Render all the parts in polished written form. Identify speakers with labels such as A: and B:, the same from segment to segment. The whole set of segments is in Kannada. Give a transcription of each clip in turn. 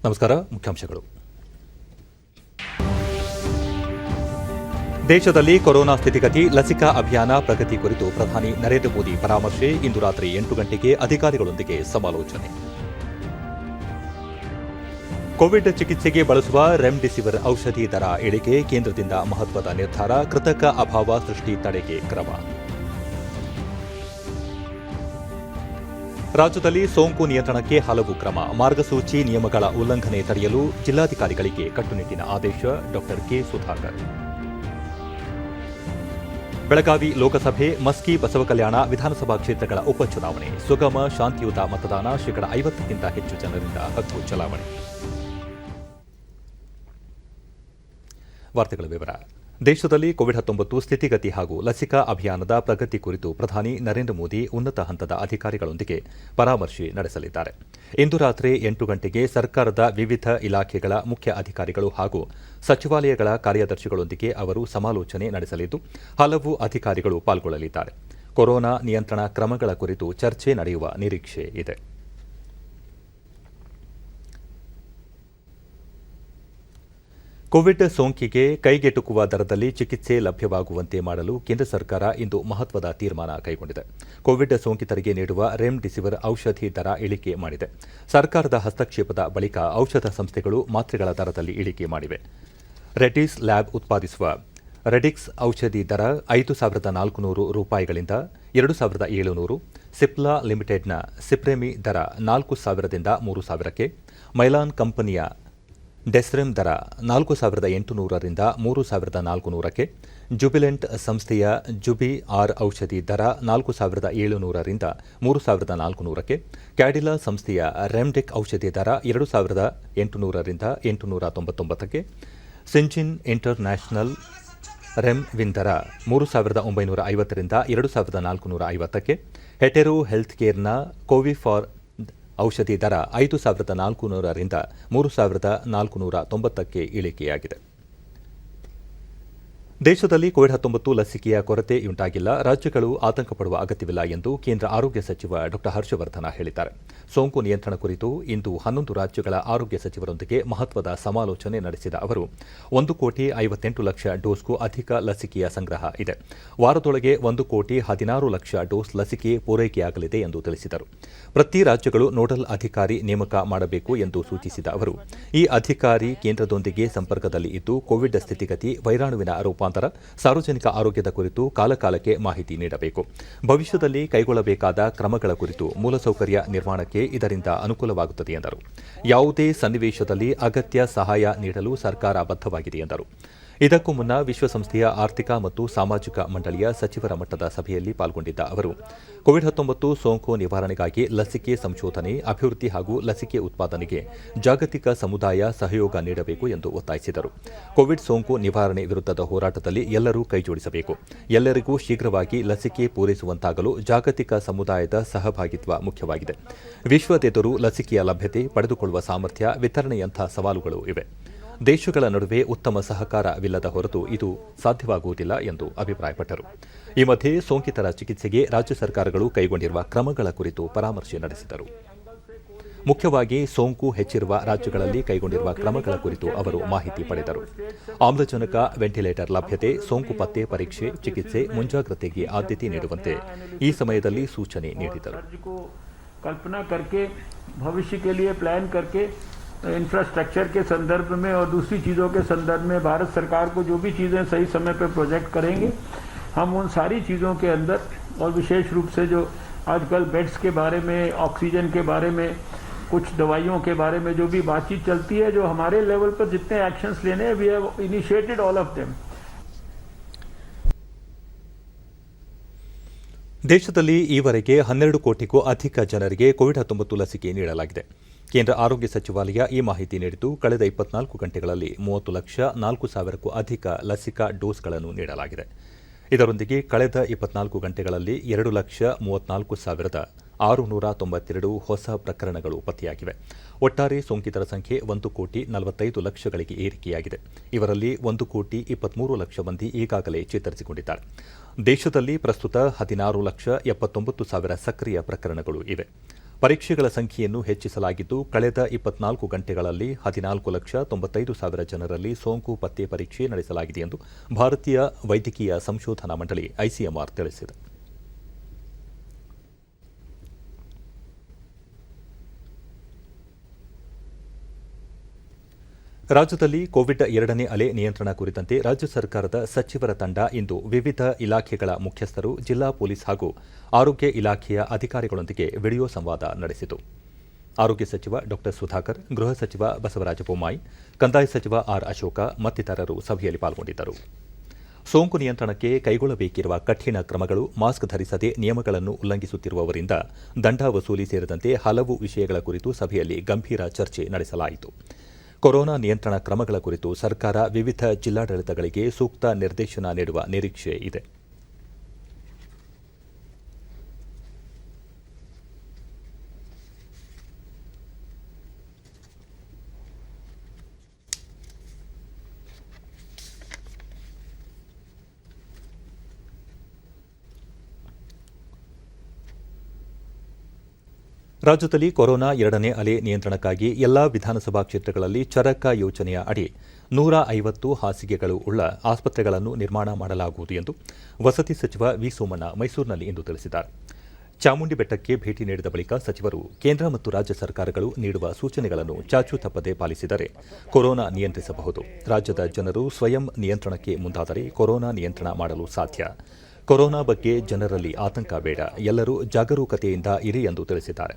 A: ನಮಸ್ಕಾರ. ಮುಖ್ಯಾಂಶಗಳು. ದೇಶದಲ್ಲಿ ಕೊರೋನಾ ಸ್ಥಿತಿಗತಿ, ಲಸಿಕಾ ಅಭಿಯಾನ ಪ್ರಗತಿ ಕುರಿತು ಪ್ರಧಾನಿ ನರೇಂದ್ರ ಮೋದಿ ಪರಾಮರ್ಶೆ. ಇಂದು ರಾತ್ರಿ 8 ಗಂಟೆಗೆ ಅಧಿಕಾರಿಗಳೊಂದಿಗೆ ಸಮಾಲೋಚನೆ. ಕೋವಿಡ್ ಚಿಕಿತ್ಸೆಗೆ ಬಳಸುವ ರೆಮ್ಡಿಸಿವಿರ್ ಔಷಧಿ ದರ ಇಳಿಕೆ, ಕೇಂದ್ರದಿಂದ ಮಹತ್ವದ ನಿರ್ಧಾರ. ಕೃತಕ ಅಭಾವ ಸೃಷ್ಟಿ ತಡೆಗೆ ಕ್ರಮ. ರಾಜ್ಯದಲ್ಲಿ ಸೋಂಕು ನಿಯಂತ್ರಣಕ್ಕೆ ಹಲವು ಕ್ರಮ. ಮಾರ್ಗಸೂಚಿ ನಿಯಮಗಳ ಉಲ್ಲಂಘನೆ ತಡೆಯಲು ಜಿಲ್ಲಾಧಿಕಾರಿಗಳಿಗೆ ಕಟ್ಟುನಿಟ್ಟಿನ ಆದೇಶ. ಡಾ ಕೆ ಸುಧಾಕರ್. ಬೆಳಗಾವಿ ಲೋಕಸಭೆ, ಮಸ್ಕಿ ಬಸವಕಲ್ಯಾಣ ವಿಧಾನಸಭಾ ಕ್ಷೇತ್ರಗಳ ಉಪಚುನಾವಣೆ. ಸುಗಮ ಶಾಂತಿಯುತ ಮತದಾನ. 50ಕ್ಕಿಂತ ಹೆಚ್ಚು ಜನರಿಂದ ಹಕ್ಕು ಚಲಾವಣೆ. ವಾರ್ತೆಗಳ ವಿವರ. ದೇಶದಲ್ಲಿ ಕೋವಿಡ್-19 ಸ್ಥಿತಿಗತಿ ಹಾಗೂ ಲಸಿಕಾ ಅಭಿಯಾನದ ಪ್ರಗತಿ ಕುರಿತು ಪ್ರಧಾನಿ ನರೇಂದ್ರ ಮೋದಿ ಉನ್ನತ ಹಂತದ ಅಧಿಕಾರಿಗಳೊಂದಿಗೆ ಪರಾಮರ್ಶೆ ನಡೆಸಲಿದ್ದಾರೆ. ಇಂದು ರಾತ್ರಿ 8 ಗಂಟೆಗೆ ಸರ್ಕಾರದ ವಿವಿಧ ಇಲಾಖೆಗಳ ಮುಖ್ಯ ಅಧಿಕಾರಿಗಳು ಹಾಗೂ ಸಚಿವಾಲಯಗಳ ಕಾರ್ಯದರ್ಶಿಗಳೊಂದಿಗೆ ಅವರು ಸಮಾಲೋಚನೆ ನಡೆಸಲಿದ್ದು, ಹಲವು ಅಧಿಕಾರಿಗಳು ಪಾಲ್ಗೊಳ್ಳಲಿದ್ದಾರೆ. ಕೊರೋನಾ ನಿಯಂತ್ರಣ ಕ್ರಮಗಳ ಕುರಿತು ಚರ್ಚೆ ನಡೆಯುವ ನಿರೀಕ್ಷೆ ಇದೆ. ಕೋವಿಡ್ ಸೋಂಕಿಗೆ ಕೈಗೆಟುಕುವ ದರದಲ್ಲಿ ಚಿಕಿತ್ಸೆ ಲಭ್ಯವಾಗುವಂತೆ ಮಾಡಲು ಕೇಂದ್ರ ಸರ್ಕಾರ ಇಂದು ಮಹತ್ವದ ತೀರ್ಮಾನ ಕೈಗೊಂಡಿದೆ. ಕೋವಿಡ್ ಸೋಂಕಿತರಿಗೆ ನೀಡುವ ರೆಮ್ಡಿಸಿವಿರ್ ಔಷಧಿ ದರ ಇಳಿಕೆ ಮಾಡಿದೆ. ಸರ್ಕಾರದ ಹಸ್ತಕ್ಷೇಪದ ಬಳಿಕ ಔಷಧ ಸಂಸ್ಥೆಗಳು ಮಾತ್ರೆಗಳ ದರದಲ್ಲಿ ಇಳಿಕೆ ಮಾಡಿವೆ. ರೆಡ್ಡಿಸ್ ಲ್ಯಾಬ್ ಉತ್ಪಾದಿಸುವ ರೆಡಿಕ್ಸ್ ಔಷಧಿ ದರ ₹5,400 2,700. ಸಿಪ್ಲಾ ಲಿಮಿಟೆಡ್ನ ಸಿಪ್ರೆಮಿ ದರ 4,000ದಿಂದ 3,000ಕ್ಕೆ. ಮೈಲಾನ್ ಕಂಪನಿಯ ಡೆಸ್ರೆಮ್ ದರ 4,800ರಿಂದ 3,400ಕ್ಕೆ. ಜುಬಿಲೆಂಟ್ ಸಂಸ್ಥೆಯ ಜುಬಿ ಆರ್ ಔಷಧಿ ದರ 4,700ರಿಂದ 3,400ಕ್ಕೆ. ಕ್ಯಾಡಿಲಾ ಸಂಸ್ಥೆಯ ರೆಮ್ಡೆಕ್ ಔಷಧಿ ದರ 2,800ರಿಂದ 899ಕ್ಕೆ. ಸಿಂಜಿನ್ ಇಂಟರ್ ನ್ಯಾಷನಲ್ ರೆಮ್ವಿನ್ ದರ 3,950ರಿಂದ 2,450ಕ್ಕೆ. ಹೆಟೆರೋ ಹೆಲ್ತ್ ಕೇರ್ನ ಕೋವಿಫಾರ್ ಔಷಧಿ ದರ 5,400ರಿಂದ 3,490ಕ್ಕೆ ಇಳಿಕೆಯಾಗಿದೆ. ದೇಶದಲ್ಲಿ ಕೋವಿಡ್-19 ಲಸಿಕೆಯ ಕೊರತೆಯುಂಟಾಗಿಲ್ಲ. ರಾಜ್ಯಗಳು ಆತಂಕ ಪಡುವ ಅಗತ್ಯವಿಲ್ಲ ಎಂದು ಕೇಂದ್ರ ಆರೋಗ್ಯ ಸಚಿವ ಡಾ ಹರ್ಷವರ್ಧನ ಹೇಳಿದ್ದಾರೆ. ಸೋಂಕು ನಿಯಂತ್ರಣ ಕುರಿತು ಇಂದು 11 ರಾಜ್ಯಗಳ ಆರೋಗ್ಯ ಸಚಿವರೊಂದಿಗೆ ಮಹತ್ವದ ಸಮಾಲೋಚನೆ ನಡೆಸಿದ ಅವರು 1,58,00,000 ಡೋಸ್ಗೂ ಅಧಿಕ ಲಸಿಕೆಯ ಸಂಗ್ರಹ ಇದೆ. ವಾರದೊಳಗೆ 1,16,00,000 ಡೋಸ್ ಲಸಿಕೆ ಪೂರೈಕೆಯಾಗಲಿದೆ ಎಂದು ತಿಳಿಸಿದರು. ಪ್ರತಿ ರಾಜ್ಯಗಳು ನೋಡಲ್ ಅಧಿಕಾರಿ ನೇಮಕ ಮಾಡಬೇಕು ಎಂದು ಸೂಚಿಸಿದ ಅವರು, ಈ ಅಧಿಕಾರಿ ಕೇಂದ್ರದೊಂದಿಗೆ ಸಂಪರ್ಕದಲ್ಲಿ ಇದ್ದು ಕೋವಿಡ್ ಸ್ಥಿತಿಗತಿ, ವೈರಾಣುವಿನ ರೂಪಾಂತರ, ಸಾರ್ವಜನಿಕ ಆರೋಗ್ಯದ ಕುರಿತು ಕಾಲಕಾಲಕ್ಕೆ ಮಾಹಿತಿ ನೀಡಬೇಕು. ಭವಿಷ್ಯದಲ್ಲಿ ಕೈಗೊಳ್ಳಬೇಕಾದ ಕ್ರಮಗಳ ಕುರಿತು ಮೂಲಸೌಕರ್ಯ ನಿರ್ಮಾಣಕ್ಕೆ ಇದರಿಂದ ಅನುಕೂಲವಾಗುತ್ತದೆ ಎಂದರು. ಯಾವುದೇ ಸನ್ನಿವೇಶದಲ್ಲಿ ಅಗತ್ಯ ಸಹಾಯ ನೀಡಲು ಸರ್ಕಾರ ಬದ್ಧವಾಗಿದೆ ಎಂದರು. ಇದಕ್ಕೂ ಮುನ್ನ ವಿಶ್ವಸಂಸ್ಥೆಯ ಆರ್ಥಿಕ ಮತ್ತು ಸಾಮಾಜಿಕ ಮಂಡಳಿಯ ಸಚಿವರ ಮಟ್ಟದ ಸಭೆಯಲ್ಲಿ ಪಾಲ್ಗೊಂಡಿದ್ದ ಅವರು, ಕೋವಿಡ್-19 ಸೋಂಕು ನಿವಾರಣೆಗಾಗಿ ಲಸಿಕೆ ಸಂಶೋಧನೆ, ಅಭಿವೃದ್ಧಿ ಹಾಗೂ ಲಸಿಕೆ ಉತ್ಪಾದನೆಗೆ ಜಾಗತಿಕ ಸಮುದಾಯ ಸಹಯೋಗ ನೀಡಬೇಕು ಎಂದು ಒತ್ತಾಯಿಸಿದರು. ಕೋವಿಡ್ ಸೋಂಕು ನಿವಾರಣೆ ವಿರುದ್ಧದ ಹೋರಾಟದಲ್ಲಿ ಎಲ್ಲರೂ ಕೈಜೋಡಿಸಬೇಕು. ಎಲ್ಲರಿಗೂ ಶೀಘ್ರವಾಗಿ ಲಸಿಕೆ ಪೂರೈಸುವಂತಾಗಲು ಜಾಗತಿಕ ಸಮುದಾಯದ ಸಹಭಾಗಿತ್ವ ಮುಖ್ಯವಾಗಿದೆ. ವಿಶ್ವದೆದುರು ಲಸಿಕೆಯ ಲಭ್ಯತೆ, ಪಡೆದುಕೊಳ್ಳುವ ಸಾಮರ್ಥ್ಯ, ವಿತರಣೆಯಂಥ ಸವಾಲುಗಳು ಇವೆ. ದೇಶಗಳ ನಡುವೆ ಉತ್ತಮ ಸಹಕಾರವಿಲ್ಲದ ಹೊರತು ಇದು ಸಾಧ್ಯವಾಗುವುದಿಲ್ಲ ಎಂದು ಅಭಿಪ್ರಾಯಪಟ್ಟರು. ಈ ಮಧ್ಯೆ ಸೋಂಕಿತರ ಚಿಕಿತ್ಸೆಗೆ ರಾಜ್ಯ ಸರ್ಕಾರಗಳು ಕೈಗೊಂಡಿರುವ ಕ್ರಮಗಳ ಕುರಿತು ಪರಾಮರ್ಶೆ ನಡೆಸಿದರು. ಮುಖ್ಯವಾಗಿ ಸೋಂಕು ಹೆಚ್ಚಿರುವ ರಾಜ್ಯಗಳಲ್ಲಿ ಕೈಗೊಂಡಿರುವ ಕ್ರಮಗಳ ಕುರಿತು ಅವರು ಮಾಹಿತಿ ಪಡೆದರು. ಆಮ್ಲಜನಕ, ವೆಂಟಿಲೇಟರ್ ಲಭ್ಯತೆ, ಸೋಂಕು ಪತ್ತೆ, ಪರೀಕ್ಷೆ, ಚಿಕಿತ್ಸೆ, ಮುಂಜಾಗ್ರತೆಗೆ ಆದ್ಯತೆ ನೀಡುವಂತೆ ಈ ಸಮಯದಲ್ಲಿ ಸೂಚನೆ ನೀಡಿದರು.
B: इंफ्रास्ट्रक्चर के संदर्भ में और दूसरी चीज़ों के संदर्भ में भारत सरकार को जो भी चीज़ें सही समय पर प्रोजेक्ट करेंगे, हम उन सारी चीज़ों के अंदर, और विशेष रूप से जो आजकल बेड्स के बारे में, ऑक्सीजन के बारे में, कुछ दवाइयों के बारे में जो भी बातचीत चलती है, जो हमारे लेवल पर जितने एक्शंस लेने हैं, we have initiated all of them.
A: ದೇಶದಲ್ಲಿ ಈವರೆಗೆ 12 ಕೋಟಿಗೂ ಅಧಿಕ ಜನರಿಗೆ ಕೋವಿಡ್-19 ಲಸಿಕೆ ನೀಡಲಾಗಿದೆ. ಕೇಂದ್ರ ಆರೋಗ್ಯ ಸಚಿವಾಲಯ ಈ ಮಾಹಿತಿ ನೀಡಿದ್ದು, ಕಳೆದ 24 ಗಂಟೆಗಳಲ್ಲಿ 30,04,000ಕ್ಕೂ ಅಧಿಕ ಲಸಿಕಾ ಡೋಸ್ಗಳನ್ನು ನೀಡಲಾಗಿದೆ. ಇದರೊಂದಿಗೆ ಕಳೆದ 24 ಗಂಟೆಗಳಲ್ಲಿ 2,34,692 ಹೊಸ ಪ್ರಕರಣಗಳು ಪತ್ತೆಯಾಗಿವೆ. ಒಟ್ಟಾರೆ ಸೋಂಕಿತರ ಸಂಖ್ಯೆ 1,45,00,000ಗಳಿಗೆ ಏರಿಕೆಯಾಗಿದೆ. ಇವರಲ್ಲಿ 1,23,00,000 ಮಂದಿ ಈಗಾಗಲೇ ಚೇತರಿಸಿಕೊಂಡಿದ್ದಾರೆ. ದೇಶದಲ್ಲಿ ಪ್ರಸ್ತುತ 16,79,000 ಸಕ್ರಿಯ ಪ್ರಕರಣಗಳು ಇವೆ. ಪರೀಕ್ಷೆಗಳ ಸಂಖ್ಯೆಯನ್ನು ಹೆಚ್ಚಿಸಲಾಗಿದ್ದು ಕಳೆದ 24 ಗಂಟೆಗಳಲ್ಲಿ 14,95,000 ಜನರಲ್ಲಿ ಸೋಂಕು ಪತ್ತೆ ಪರೀಕ್ಷೆ ನಡೆಸಲಾಗಿದೆ ಎಂದು ಭಾರತೀಯ ವೈದ್ಯಕೀಯ ಸಂಶೋಧನಾ ಮಂಡಳಿ ಐಸಿಎಂಆರ್ ತಿಳಿಸಿದೆ. ರಾಜ್ಯದಲ್ಲಿ ಕೋವಿಡ್ 2ನೇ ಅಲೆ ನಿಯಂತ್ರಣ ಕುರಿತಂತೆ ರಾಜ್ಯ ಸರ್ಕಾರದ ಸಚಿವರ ತಂಡ ಇಂದು ವಿವಿಧ ಇಲಾಖೆಗಳ ಮುಖ್ಯಸ್ಥರು, ಜಿಲ್ಲಾ ಪೊಲೀಸ್ ಹಾಗೂ ಆರೋಗ್ಯ ಇಲಾಖೆಯ ಅಧಿಕಾರಿಗಳೊಂದಿಗೆ ವಿಡಿಯೋ ಸಂವಾದ ನಡೆಸಿತು. ಆರೋಗ್ಯ ಸಚಿವ ಡಾ ಸುಧಾಕರ್, ಗೃಹ ಸಚಿವ ಬಸವರಾಜ ಬೊಮ್ಮಾಯಿ, ಕಂದಾಯ ಸಚಿವ ಆರ್ ಅಶೋಕ ಮತ್ತಿತರರು ಸಭೆಯಲ್ಲಿ ಪಾಲ್ಗೊಂಡಿದ್ದರು. ಸೋಂಕು ನಿಯಂತ್ರಣಕ್ಕೆ ಕೈಗೊಳ್ಳಬೇಕಿರುವ ಕಠಿಣ ಕ್ರಮಗಳು, ಮಾಸ್ಕ್ ಧರಿಸದೆ ನಿಯಮಗಳನ್ನು ಉಲ್ಲಂಘಿಸುತ್ತಿರುವವರಿಂದ ದಂಡ ವಸೂಲಿ ಸೇರಿದಂತೆ ಹಲವು ವಿಷಯಗಳ ಕುರಿತು ಸಭೆಯಲ್ಲಿ ಗಂಭೀರ ಚರ್ಚೆ ನಡೆಸಲಾಯಿತು. ಕೊರೋನಾ ನಿಯಂತ್ರಣ ಕ್ರಮಗಳ ಕುರಿತು ಸರ್ಕಾರ ವಿವಿಧ ಜಿಲ್ಲಾಡಳಿತಗಳಿಗೆ ಸೂಕ್ತ ನಿರ್ದೇಶನ ನೀಡುವ ನಿರೀಕ್ಷೆ ಇದೆ. ರಾಜ್ಯದಲ್ಲಿ ಕೊರೋನಾ 2ನೇ ಅಲೆ ನಿಯಂತ್ರಣಕ್ಕಾಗಿ ಎಲ್ಲಾ ವಿಧಾನಸಭಾ ಕ್ಷೇತ್ರಗಳಲ್ಲಿ ಚರಕ ಯೋಜನೆಯ ಅಡಿ 150 ಹಾಸಿಗೆಗಳು ಉಳ್ಳ ಆಸ್ಪತ್ರೆಗಳನ್ನು ನಿರ್ಮಾಣ ಮಾಡಲಾಗುವುದು ಎಂದು ವಸತಿ ಸಚಿವ ವಿ ಸೋಮಣ್ಣ ಮೈಸೂರಿನಲ್ಲಿ ಇಂದು ತಿಳಿಸಿದ್ದಾರೆ. ಚಾಮುಂಡಿ ಬೆಟ್ಟಕ್ಕೆ ಭೇಟಿ ನೀಡಿದ ಬಳಿಕ ಸಚಿವರು ಕೇಂದ್ರ ಮತ್ತು ರಾಜ್ಯ ಸರ್ಕಾರಗಳು ನೀಡುವ ಸೂಚನೆಗಳನ್ನು ಚಾಚೂ ತಪ್ಪದೆ ಪಾಲಿಸಿದರೆ ಕೊರೋನಾ ನಿಯಂತ್ರಿಸಬಹುದು. ರಾಜ್ಯದ ಜನರು ಸ್ವಯಂ ನಿಯಂತ್ರಣಕ್ಕೆ ಮುಂದಾದರೆ ಕೊರೋನಾ ನಿಯಂತ್ರಣ ಮಾಡಲು ಸಾಧ್ಯ. ಕೊರೋನಾ ಬಗ್ಗೆ ಜನರಲ್ಲಿ ಆತಂಕ ಬೇಡ, ಎಲ್ಲರೂ ಜಾಗರೂಕತೆಯಿಂದ ಇರಿ ಎಂದು ತಿಳಿಸಿದ್ದಾರೆ.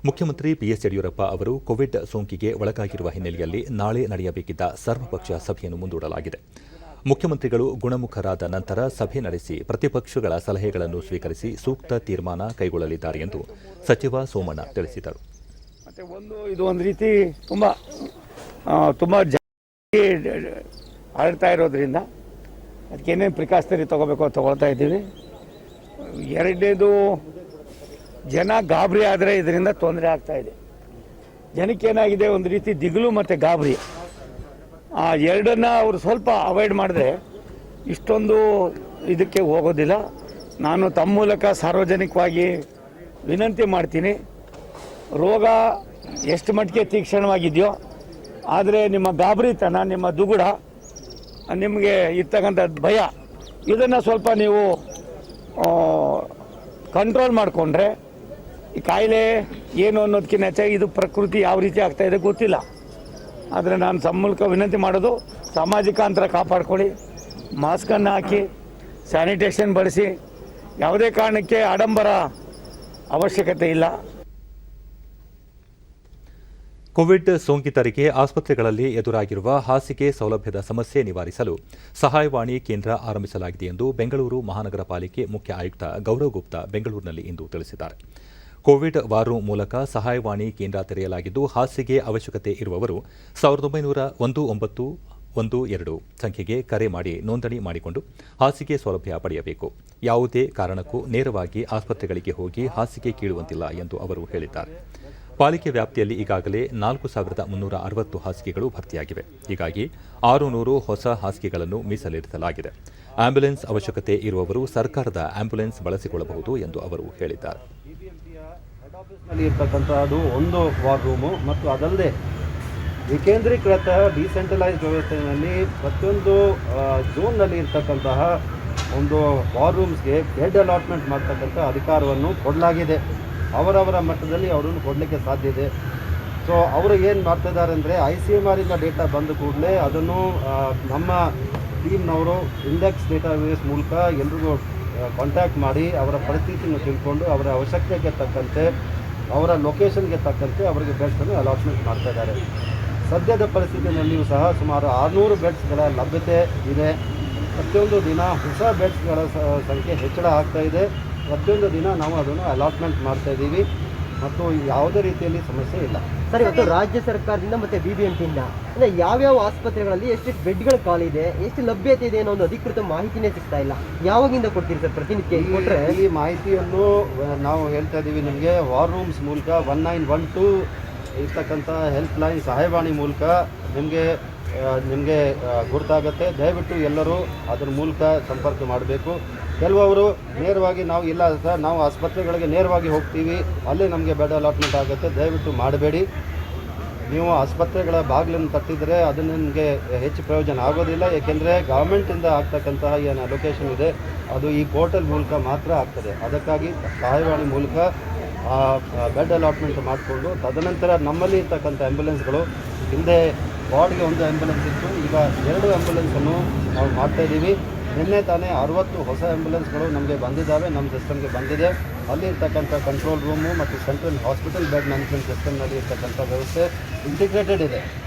A: ಮುಖ್ಯಮಂತ್ರಿ ಬಿಎಸ್ ಯಡಿಯೂರಪ್ಪ ಅವರು ಕೋವಿಡ್ ಸೋಂಕಿಗೆ ಒಳಗಾಗಿರುವ ಹಿನ್ನೆಲೆಯಲ್ಲಿ ನಾಳೆ ನಡೆಯಬೇಕಿದ್ದ ಸರ್ವಪಕ್ಷ ಸಭೆಯನ್ನು ಮುಂದೂಡಲಾಗಿದೆ. ಮುಖ್ಯಮಂತ್ರಿಗಳು ಗುಣಮುಖರಾದ ನಂತರ ಸಭೆ ನಡೆಸಿ ಪ್ರತಿಪಕ್ಷಗಳ ಸಲಹೆಗಳನ್ನು ಸ್ವೀಕರಿಸಿ ಸೂಕ್ತ ತೀರ್ಮಾನ ಕೈಗೊಳ್ಳಲಿದ್ದಾರೆ ಎಂದು ಸಚಿವ ಸೋಮಣ್ಣ ತಿಳಿಸಿದರು.
C: ಇದು ಒಂದು ರೀತಿ ತುಂಬ ಆಳ್ತಾ ಇರೋದ್ರಿಂದ ಅದಕ್ಕೇನೇನು ಪ್ರಿಕಾಷನರಿ ತೊಗೋಬೇಕು ತೊಗೊಳ್ತಾ ಇದ್ದೀವಿ. ಎರಡನೇದು, ಜನ ಗಾಬರಿ ಆದರೆ ಇದರಿಂದ ತೊಂದರೆ ಆಗ್ತಾ ಇದೆ. ಜನಕ್ಕೇನಾಗಿದೆ, ಒಂದು ರೀತಿ ದಿಗಿಲು ಮತ್ತು ಗಾಬರಿ. ಆ ಎರಡನ್ನ ಅವರು ಸ್ವಲ್ಪ ಅವಾಯ್ಡ್ ಮಾಡಿದ್ರೆ ಇಷ್ಟೊಂದು ಇದಕ್ಕೆ ಹೋಗೋದಿಲ್ಲ. ನಾನು ತಮ್ಮ ಮೂಲಕ ಸಾರ್ವಜನಿಕವಾಗಿ ವಿನಂತಿ ಮಾಡ್ತೀನಿ, ರೋಗ ಎಷ್ಟು ಮಟ್ಟಿಗೆ ತೀಕ್ಷ್ಣವಾಗಿದೆಯೋ, ಆದರೆ ನಿಮ್ಮ ಗಾಬರಿತನ, ನಿಮ್ಮ ದುಗುಡ, ನಿಮಗೆ ಇರ್ತಕ್ಕಂಥ ಭಯ, ಇದನ್ನು ಸ್ವಲ್ಪ ನೀವು ಕಂಟ್ರೋಲ್ ಮಾಡಿಕೊಂಡ್ರೆ ಈ ಕಾಯಿಲೆ ಏನು ಅನ್ನೋದಕ್ಕಿಂತ ಹೆಚ್ಚಾಗಿ ಇದು ಪ್ರಕೃತಿ ಯಾವ ರೀತಿ ಆಗ್ತಾ ಇದೆ ಗೊತ್ತಿಲ್ಲ. ಆದರೆ ನಾನು ತಮ್ಮ ಮೂಲಕ ವಿನಂತಿ ಮಾಡೋದು, ಸಾಮಾಜಿಕ ಅಂತರ ಕಾಪಾಡ್ಕೊಳ್ಳಿ, ಮಾಸ್ಕನ್ನು ಹಾಕಿ, ಸ್ಯಾನಿಟೇಷನ್ ಬಳಸಿ, ಯಾವುದೇ ಕಾರಣಕ್ಕೆ ಆಡಂಬರ ಅವಶ್ಯಕತೆ ಇಲ್ಲ.
A: ಕೋವಿಡ್ ಸೋಂಕಿತರಿಗೆ ಆಸ್ಪತ್ರೆಗಳಲ್ಲಿ ಎದುರಾಗಿರುವ ಹಾಸಿಗೆ ಸೌಲಭ್ಯದ ಸಮಸ್ಯೆ ನಿವಾರಿಸಲು ಸಹಾಯವಾಣಿ ಕೇಂದ್ರ ಆರಂಭಿಸಲಾಗಿದೆ ಎಂದು ಬೆಂಗಳೂರು ಮಹಾನಗರ ಪಾಲಿಕೆ ಮುಖ್ಯ ಆಯುಕ್ತ ಗೌರವ್ ಗುಪ್ತಾ ಬೆಂಗಳೂರಿನಲ್ಲಿ ಇಂದು ತಿಳಿಸಿದ್ದಾರೆ. ಕೋವಿಡ್ ವಾರ್ ರೂಮ್ ಮೂಲಕ ಸಹಾಯವಾಣಿ ಕೇಂದ್ರ ತೆರೆಯಲಾಗಿದ್ದು, ಹಾಸಿಗೆ ಅವಶ್ಯಕತೆ ಇರುವವರು 1912 ಸಂಖ್ಯೆಗೆ ಕರೆ ಮಾಡಿ ನೋಂದಣಿ ಮಾಡಿಕೊಂಡು ಹಾಸಿಗೆ ಸೌಲಭ್ಯ ಪಡೆಯಬೇಕು. ಯಾವುದೇ ಕಾರಣಕ್ಕೂ ನೇರವಾಗಿ ಆಸ್ಪತ್ರೆಗಳಿಗೆ ಹೋಗಿ ಹಾಸಿಗೆ ಕೀಳುವಂತಿಲ್ಲ ಎಂದು ಅವರು ಹೇಳಿದ್ದಾರೆ. ಪಾಲಿಕೆ ವ್ಯಾಪ್ತಿಯಲ್ಲಿ ಈಗಾಗಲೇ 4,360 ಹಾಸಿಗೆಗಳು ಭರ್ತಿಯಾಗಿವೆ. ಹೀಗಾಗಿ 600 ಹೊಸ ಹಾಸಿಗೆಗಳನ್ನು ಮೀಸಲಿರಿಸಲಾಗಿದೆ. ಆಂಬ್ಯುಲೆನ್ಸ್ ಅವಶ್ಯಕತೆ ಇರುವವರು ಸರ್ಕಾರದ ಆಂಬ್ಯುಲೆನ್ಸ್ ಬಳಸಿಕೊಳ್ಳಬಹುದು ಎಂದು ಅವರು ಹೇಳಿದ್ದಾರೆ.
D: ಇರ್ತಕ್ಕಂಥದ್ದು ಒಂದು ವಾರ್ ರೂಮು ಮತ್ತು ಅದಲ್ಲದೆ ವಿಕೇಂದ್ರೀಕೃತ ಡಿಸೆಂಟ್ರಲೈಸ್ಡ್ ವ್ಯವಸ್ಥೆಯಲ್ಲಿ ಪ್ರತಿಯೊಂದು ಝೋನ್ನಲ್ಲಿ ಇರ್ತಕ್ಕಂತಹ ಒಂದು ವಾರ್ ರೂಮ್ಸ್ಗೆ ಬೆಡ್ ಅಲಾಟ್ಮೆಂಟ್ ಮಾಡ್ತಕ್ಕಂಥ ಅಧಿಕಾರವನ್ನು ಕೊಡಲಾಗಿದೆ. ಅವರವರ ಮಟ್ಟದಲ್ಲಿ ಅವರನ್ನು ಕೊಡಲಿಕ್ಕೆ ಸಾಧ್ಯ ಇದೆ. ಸೊ ಅವರು ಏನು ಮಾಡ್ತಿದ್ದಾರೆ ಅಂದರೆ ICMRಯಿಂದ ಡೇಟಾ ಬಂದ ಕೂಡಲೇ ಅದನ್ನು ನಮ್ಮ ಟೀಮ್ನವರು ಇಂಡೆಕ್ಸ್ ಡೇಟಾಬೇಸ್ ಮೂಲಕ ಎಲ್ರಿಗೂ ಕಾಂಟ್ಯಾಕ್ಟ್ ಮಾಡಿ ಅವರ ಪರಿಸ್ಥಿತಿಯನ್ನು ತಿಳ್ಕೊಂಡು ಅವರ ಅವಶ್ಯಕತೆಗೆ ತಕ್ಕಂತೆ ಅವರ ಲೊಕೇಶನ್ಗೆ ತಕ್ಕಂತೆ ಅವರಿಗೆ ಬೆಡ್ಸನ್ನು ಅಲಾಟ್ಮೆಂಟ್ ಮಾಡ್ತಾ ಇದ್ದಾರೆ. ಸದ್ಯದ ಪರಿಸ್ಥಿತಿಯಲ್ಲಿಯೂ ಸಹ ಸುಮಾರು 600 ಬೆಡ್ಸ್ಗಳ ಲಭ್ಯತೆ ಇದೆ. ಪ್ರತಿಯೊಂದು ದಿನ ಹೊಸ ಬೆಡ್ಸ್ಗಳ ಸಂಖ್ಯೆ ಹೆಚ್ಚಳ ಆಗ್ತಾ ಇದೆ. ಪ್ರತಿಯೊಂದು ದಿನ ನಾವು ಅದನ್ನು ಅಲಾಟ್ಮೆಂಟ್ ಮಾಡ್ತಾ ಇದ್ದೀವಿ ಮತ್ತು ಯಾವುದೇ ರೀತಿಯಲ್ಲಿ ಸಮಸ್ಯೆ ಇಲ್ಲ.
E: ಸರ್, ಇವತ್ತು ರಾಜ್ಯ ಸರ್ಕಾರದಿಂದ ಮತ್ತು BBMPಯಿಂದ ಅಂದರೆ ಯಾವ್ಯಾವ ಆಸ್ಪತ್ರೆಗಳಲ್ಲಿ ಎಷ್ಟು ಬೆಡ್ಗಳು ಖಾಲಿ ಇದೆ, ಎಷ್ಟು ಲಭ್ಯತೆ ಇದೆ ಅನ್ನೋ ಒಂದು ಅಧಿಕೃತ ಮಾಹಿತಿನೇ ಸಿಗ್ತಾ ಇಲ್ಲ. ಯಾವಾಗಿಂದ ಕೊಡ್ತೀರಿ ಸರ್ ಪ್ರತಿನಿತ್ಯ? ಕೊಟ್ಟರೆ
D: ಈ ಮಾಹಿತಿಯನ್ನು ನಾವು ಹೇಳ್ತಾ ಇದ್ದೀವಿ ನಿಮಗೆ. ವಾರ್ ರೂಮ್ಸ್ ಮೂಲಕ 1912 ಇರ್ತಕ್ಕಂಥ ಹೆಲ್ಪ್ ಲೈನ್ ಸಹಾಯವಾಣಿ ಮೂಲಕ ನಿಮಗೆ ಗುರ್ತಾಗುತ್ತೆ. ದಯವಿಟ್ಟು ಎಲ್ಲರೂ ಅದರ ಮೂಲಕ ಸಂಪರ್ಕ ಮಾಡಬೇಕು. ಕೆಲವರು ನೇರವಾಗಿ ನಾವು ಇಲ್ಲ ಸರ್ ನಾವು ಆಸ್ಪತ್ರೆಗಳಿಗೆ ನೇರವಾಗಿ ಹೋಗ್ತೀವಿ, ಅಲ್ಲೇ ನಮಗೆ ಬೆಡ್ ಅಲಾಟ್ಮೆಂಟ್ ಆಗುತ್ತೆ, ದಯವಿಟ್ಟು ಮಾಡಬೇಡಿ. ನೀವು ಆಸ್ಪತ್ರೆಗಳ ಬಾಗಿಲನ್ನು ತಟ್ಟಿದರೆ ಅದು ನಿಮಗೆ ಹೆಚ್ಚು ಪ್ರಯೋಜನ ಆಗೋದಿಲ್ಲ. ಏಕೆಂದರೆ ಗೌರ್ಮೆಂಟಿಂದ ಆಗ್ತಕ್ಕಂತಹ ಏನು ಅಲೋಕೇಶನ್ ಇದೆ ಅದು ಈ ಪೋರ್ಟಲ್ ಮೂಲಕ ಮಾತ್ರ ಆಗ್ತದೆ. ಅದಕ್ಕಾಗಿ ಸಹಾಯವಾಣಿ ಮೂಲಕ ಬೆಡ್ ಅಲಾಟ್ಮೆಂಟ್ ಮಾಡಿಕೊಂಡು ತದನಂತರ ನಮ್ಮಲ್ಲಿ ಇರ್ತಕ್ಕಂಥ ಆ್ಯಂಬುಲೆನ್ಸ್ಗಳು, ಹಿಂದೆ ವಾರ್ಡ್ಗೆ ಒಂದು ಆ್ಯಂಬುಲೆನ್ಸ್ ಇತ್ತು, ಈಗ 2 ಆ್ಯಂಬುಲೆನ್ಸನ್ನು ನಾವು ಮಾಡ್ತಾಯಿದ್ದೀವಿ. ನಿನ್ನೆ ತಾನೇ 60 ಹೊಸ ಆ್ಯಂಬುಲೆನ್ಸ್ಗಳು ನಮಗೆ ಬಂದಿದ್ದಾವೆ, ನಮ್ಮ ಸಿಸ್ಟಮ್ಗೆ ಬಂದಿದೆ. ಅಲ್ಲಿ ಇರ್ತಕ್ಕಂಥ ಕಂಟ್ರೋಲ್ ರೂಮು ಮತ್ತು ಸೆಂಟ್ರಲ್ ಹಾಸ್ಪಿಟಲ್ ಬೆಡ್ ಮ್ಯಾನೇಜ್ಮೆಂಟ್ ಸಿಸ್ಟಮ್ನಲ್ಲಿ ಇರ್ತಕ್ಕಂಥ ವ್ಯವಸ್ಥೆ ಇಂಟಿಗ್ರೇಟೆಡ್ ಇದೆ.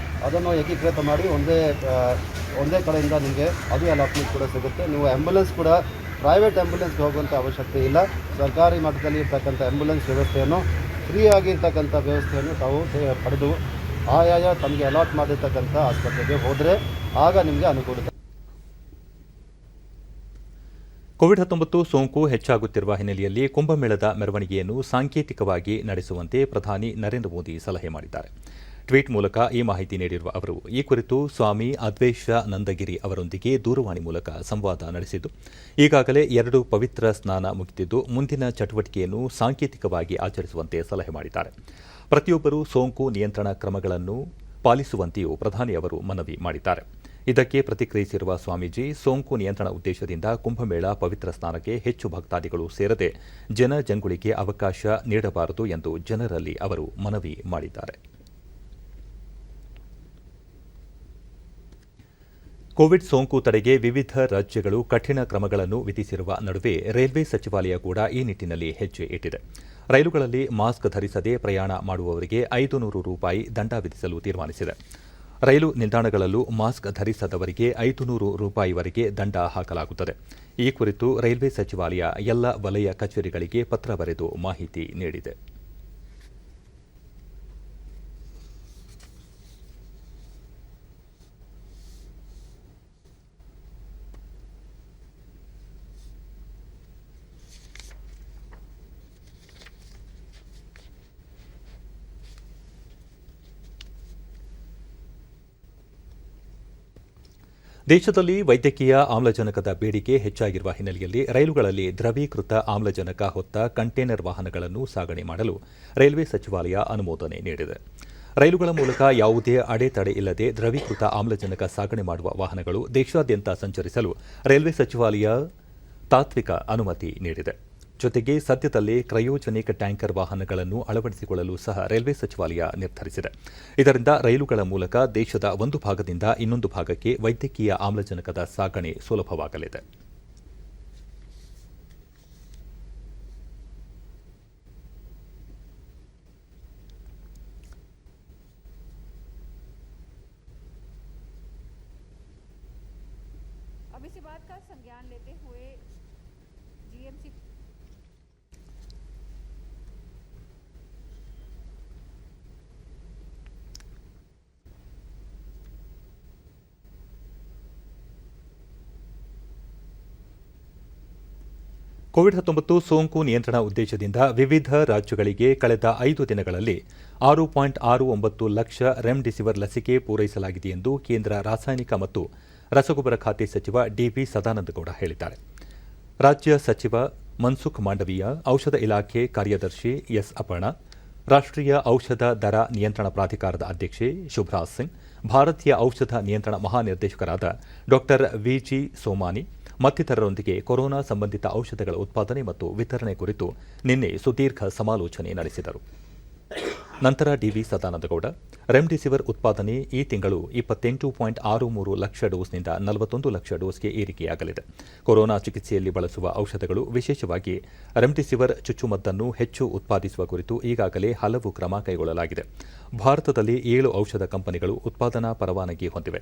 D: ಅದನ್ನು ಏಕೀಕೃತ ಮಾಡಿ ಒಂದೇ ಕಡೆಯಿಂದ ನಿಮಗೆ ಅದು ಅಲಾಟ್ಮೆಂಟ್ ಕೂಡ ಸಿಗುತ್ತೆ. ನೀವು ಆ್ಯಂಬುಲೆನ್ಸ್ ಕೂಡ ಪ್ರೈವೇಟ್ ಆ್ಯಂಬುಲೆನ್ಸ್ಗೆ ಹೋಗುವಂಥ ಅವಶ್ಯಕತೆ ಇಲ್ಲ. ಸರ್ಕಾರಿ ಮಟ್ಟದಲ್ಲಿ ಇರ್ತಕ್ಕಂಥ ಆ್ಯಂಬುಲೆನ್ಸ್ ವ್ಯವಸ್ಥೆಯನ್ನು ಫ್ರೀ ಆಗಿರ್ತಕ್ಕಂಥ ವ್ಯವಸ್ಥೆಯನ್ನು ತಾವು ಪಡೆದು ಆಯಾಯ ತಮಗೆ ಅಲಾಟ್ ಮಾಡಿರ್ತಕ್ಕಂಥ ಆಸ್ಪತ್ರೆಗೆ ಹೋದರೆ ಆಗ ನಿಮಗೆ ಅನುಕೂಲತೆ.
A: ಕೋವಿಡ್-19 ಸೋಂಕು ಹೆಚ್ಚಾಗುತ್ತಿರುವ ಹಿನ್ನೆಲೆಯಲ್ಲಿ ಕುಂಭಮೇಳದ ಮೆರವಣಿಗೆಯನ್ನು ಸಾಂಕೇತಿಕವಾಗಿ ನಡೆಸುವಂತೆ ಪ್ರಧಾನಿ ನರೇಂದ್ರ ಮೋದಿ ಸಲಹೆ ಮಾಡಿದ್ದಾರೆ. ಟ್ವೀಟ್ ಮೂಲಕ ಈ ಮಾಹಿತಿ ನೀಡಿರುವ ಅವರು ಈ ಕುರಿತು ಸ್ವಾಮಿ ಅದ್ವೈತಾನಂದಗಿರಿ ಅವರೊಂದಿಗೆ ದೂರವಾಣಿ ಮೂಲಕ ಸಂವಾದ ನಡೆಸಿದ್ದು, ಈಗಾಗಲೇ 2 ಪವಿತ್ರ ಸ್ನಾನ ಮುಗಿದಿದ್ದು ಮುಂದಿನ ಚಟುವಟಿಕೆಯನ್ನು ಸಾಂಕೇತಿಕವಾಗಿ ಆಚರಿಸುವಂತೆ ಸಲಹೆ ಮಾಡಿದ್ದಾರೆ. ಪ್ರತಿಯೊಬ್ಬರೂ ಸೋಂಕು ನಿಯಂತ್ರಣ ಕ್ರಮಗಳನ್ನು ಪಾಲಿಸುವಂತೆಯೂ ಪ್ರಧಾನಿ ಅವರು ಮನವಿ ಮಾಡಿದ್ದಾರೆ. ಇದಕ್ಕೆ ಪ್ರತಿಕ್ರಿಯಿಸಿರುವ ಸ್ವಾಮೀಜಿ, ಸೋಂಕು ನಿಯಂತ್ರಣ ಉದ್ದೇಶದಿಂದ ಕುಂಭಮೇಳ ಪವಿತ್ರ ಸ್ನಾನಕ್ಕೆ ಹೆಚ್ಚು ಭಕ್ತಾದಿಗಳು ಸೇರದೆ ಜನಜಂಗುಳಿಗೆ ಅವಕಾಶ ನೀಡಬಾರದು ಎಂದು ಜನರಲ್ಲಿ ಅವರು ಮನವಿ ಮಾಡಿದ್ದಾರೆ. ಕೋವಿಡ್ ಸೋಂಕು ತಡೆಗೆ ವಿವಿಧ ರಾಜ್ಯಗಳು ಕಠಿಣ ಕ್ರಮಗಳನ್ನು ವಿಧಿಸಿರುವ ನಡುವೆ ರೈಲ್ವೆ ಸಚಿವಾಲಯ ಕೂಡ ಈ ನಿಟ್ಟಿನಲ್ಲಿ ಹೆಜ್ಜೆ ಇಟ್ಟಿದೆ. ರೈಲುಗಳಲ್ಲಿ ಮಾಸ್ಕ್ ಧರಿಸದೆ ಪ್ರಯಾಣ ಮಾಡುವವರಿಗೆ 500 ರೂಪಾಯಿ ದಂಡ ವಿಧಿಸಲು ತೀರ್ಮಾನಿಸಿದೆ. ರೈಲು ನಿಲ್ದಾಣಗಳಲ್ಲೂ ಮಾಸ್ಕ್ ಧರಿಸದವರಿಗೆ 500 ರೂಪಾಯಿವರೆಗೆ ದಂಡ ಹಾಕಲಾಗುತ್ತದೆ. ಈ ಕುರಿತು ರೈಲ್ವೆ ಸಚಿವಾಲಯ ಎಲ್ಲ ವಲಯ ಕಚೇರಿಗಳಿಗೆ ಪತ್ರ ಬರೆದು ಮಾಹಿತಿ ನೀಡಿದೆ. ದೇಶದಲ್ಲಿ ವೈದ್ಯಕೀಯ ಆಮ್ಲಜನಕದ ಬೇಡಿಕೆ ಹೆಚ್ಚಾಗಿರುವ ಹಿನ್ನೆಲೆಯಲ್ಲಿ ರೈಲುಗಳಲ್ಲಿ ದ್ರವೀಕೃತ ಆಮ್ಲಜನಕ ಹೊತ್ತ ಕಂಟೇನರ್ ವಾಹನಗಳನ್ನು ಸಾಗಣೆ ಮಾಡಲು ರೈಲ್ವೆ ಸಚಿವಾಲಯ ಅನುಮೋದನೆ ನೀಡಿದೆ. ರೈಲುಗಳ ಮೂಲಕ ಯಾವುದೇ ಅಡೆತಡೆ ಇಲ್ಲದೆ ದ್ರವೀಕೃತ ಆಮ್ಲಜನಕ ಸಾಗಣೆ ಮಾಡುವ ವಾಹನಗಳು ದೇಶಾದ್ಯಂತ ಸಂಚರಿಸಲು ರೈಲ್ವೆ ಸಚಿವಾಲಯ ತಾತ್ವಿಕ ಅನುಮತಿ ನೀಡಿದೆ. ಜೊತೆಗೆ ಸದ್ಯದಲ್ಲೇ ಕ್ರಯೋಜನಿಕ್ ಟ್ಯಾಂಕರ್ ವಾಹನಗಳನ್ನು ಅಳವಡಿಸಿಕೊಳ್ಳಲು ಸಹ ರೈಲ್ವೆ ಸಚಿವಾಲಯ ನಿರ್ಧರಿಸಿದೆ. ಇದರಿಂದ ರೈಲುಗಳ ಮೂಲಕ ದೇಶದ ಒಂದು ಭಾಗದಿಂದ ಇನ್ನೊಂದು ಭಾಗಕ್ಕೆ ವೈದ್ಯಕೀಯ ಆಮ್ಲಜನಕದ ಸಾಗಣೆ ಸುಲಭವಾಗಲಿದೆ.
F: अब इसी बात का संज्ञान लेते हुए जीएमसी
A: ಕೋವಿಡ್-19 ಸೋಂಕು ನಿಯಂತ್ರಣ ಉದ್ದೇಶದಿಂದ ವಿವಿಧ ರಾಜ್ಯಗಳಿಗೆ ಕಳೆದ 5 ದಿನಗಳಲ್ಲಿ 6.69 ಲಕ್ಷ ರೆಮ್ಡಿಸಿವಿರ್ ಲಸಿಕೆ ಪೂರೈಸಲಾಗಿದೆ ಎಂದು ಕೇಂದ್ರ ರಾಸಾಯನಿಕ ಮತ್ತು ರಸಗೊಬ್ಬರ ಖಾತೆ ಸಚಿವ ಡಿವಿ ಸದಾನಂದಗೌಡ ಹೇಳಿದ್ದಾರೆ. ರಾಜ್ಯ ಸಚಿವ ಮನ್ಸುಖ್ ಮಾಂಡವೀಯ, ಔಷಧ ಇಲಾಖೆ ಕಾರ್ಯದರ್ಶಿ ಎಸ್ ಅಪರ್ಣಾ, ರಾಷ್ಟ್ರೀಯ ಔಷಧ ದರ ನಿಯಂತ್ರಣ ಪ್ರಾಧಿಕಾರದ ಅಧ್ಯಕ್ಷೆ ಶುಭ್ರಾಜ್ ಸಿಂಗ್, ಭಾರತೀಯ ಔಷಧ ನಿಯಂತ್ರಣ ಮಹಾನಿರ್ದೇಶಕರಾದ ಡಾ ವಿಜಿ ಸೋಮಾನಿ ಮತ್ತಿತರರೊಂದಿಗೆ ಕೊರೋನಾ ಸಂಬಂಧಿತ ಔಷಧಗಳ ಉತ್ಪಾದನೆ ಮತ್ತು ವಿತರಣೆ ಕುರಿತು ನಿನ್ನೆ ಸುದೀರ್ಘ ಸಮಾಲೋಚನೆ ನಡೆಸಿದರು. ನಂತರ ಡಿವಿ ಸದಾನಂದಗೌಡ, ರೆಮ್ಡಿಸಿವಿರ್ ಉತ್ಪಾದನೆ ಈ ತಿಂಗಳು 28.63 ಲಕ್ಷ ಡೋಸ್ನಿಂದ 41 ಲಕ್ಷ ಡೋಸ್ಗೆ ಏರಿಕೆಯಾಗಲಿದೆ. ಕೊರೋನಾ ಚಿಕಿತ್ಸೆಯಲ್ಲಿ ಬಳಸುವ ಔಷಧಗಳು, ವಿಶೇಷವಾಗಿ ರೆಮ್ಡಿಸಿವಿರ್ ಚುಚ್ಚುಮದ್ದನ್ನು ಹೆಚ್ಚು ಉತ್ಪಾದಿಸುವ ಕುರಿತು ಈಗಾಗಲೇ ಹಲವು ಕ್ರಮ ಕೈಗೊಳ್ಳಲಾಗಿದೆ. ಭಾರತದಲ್ಲಿ 7 ಔಷಧ ಕಂಪನಿಗಳು ಉತ್ಪಾದನಾ ಪರವಾನಗಿ ಹೊಂದಿವೆ.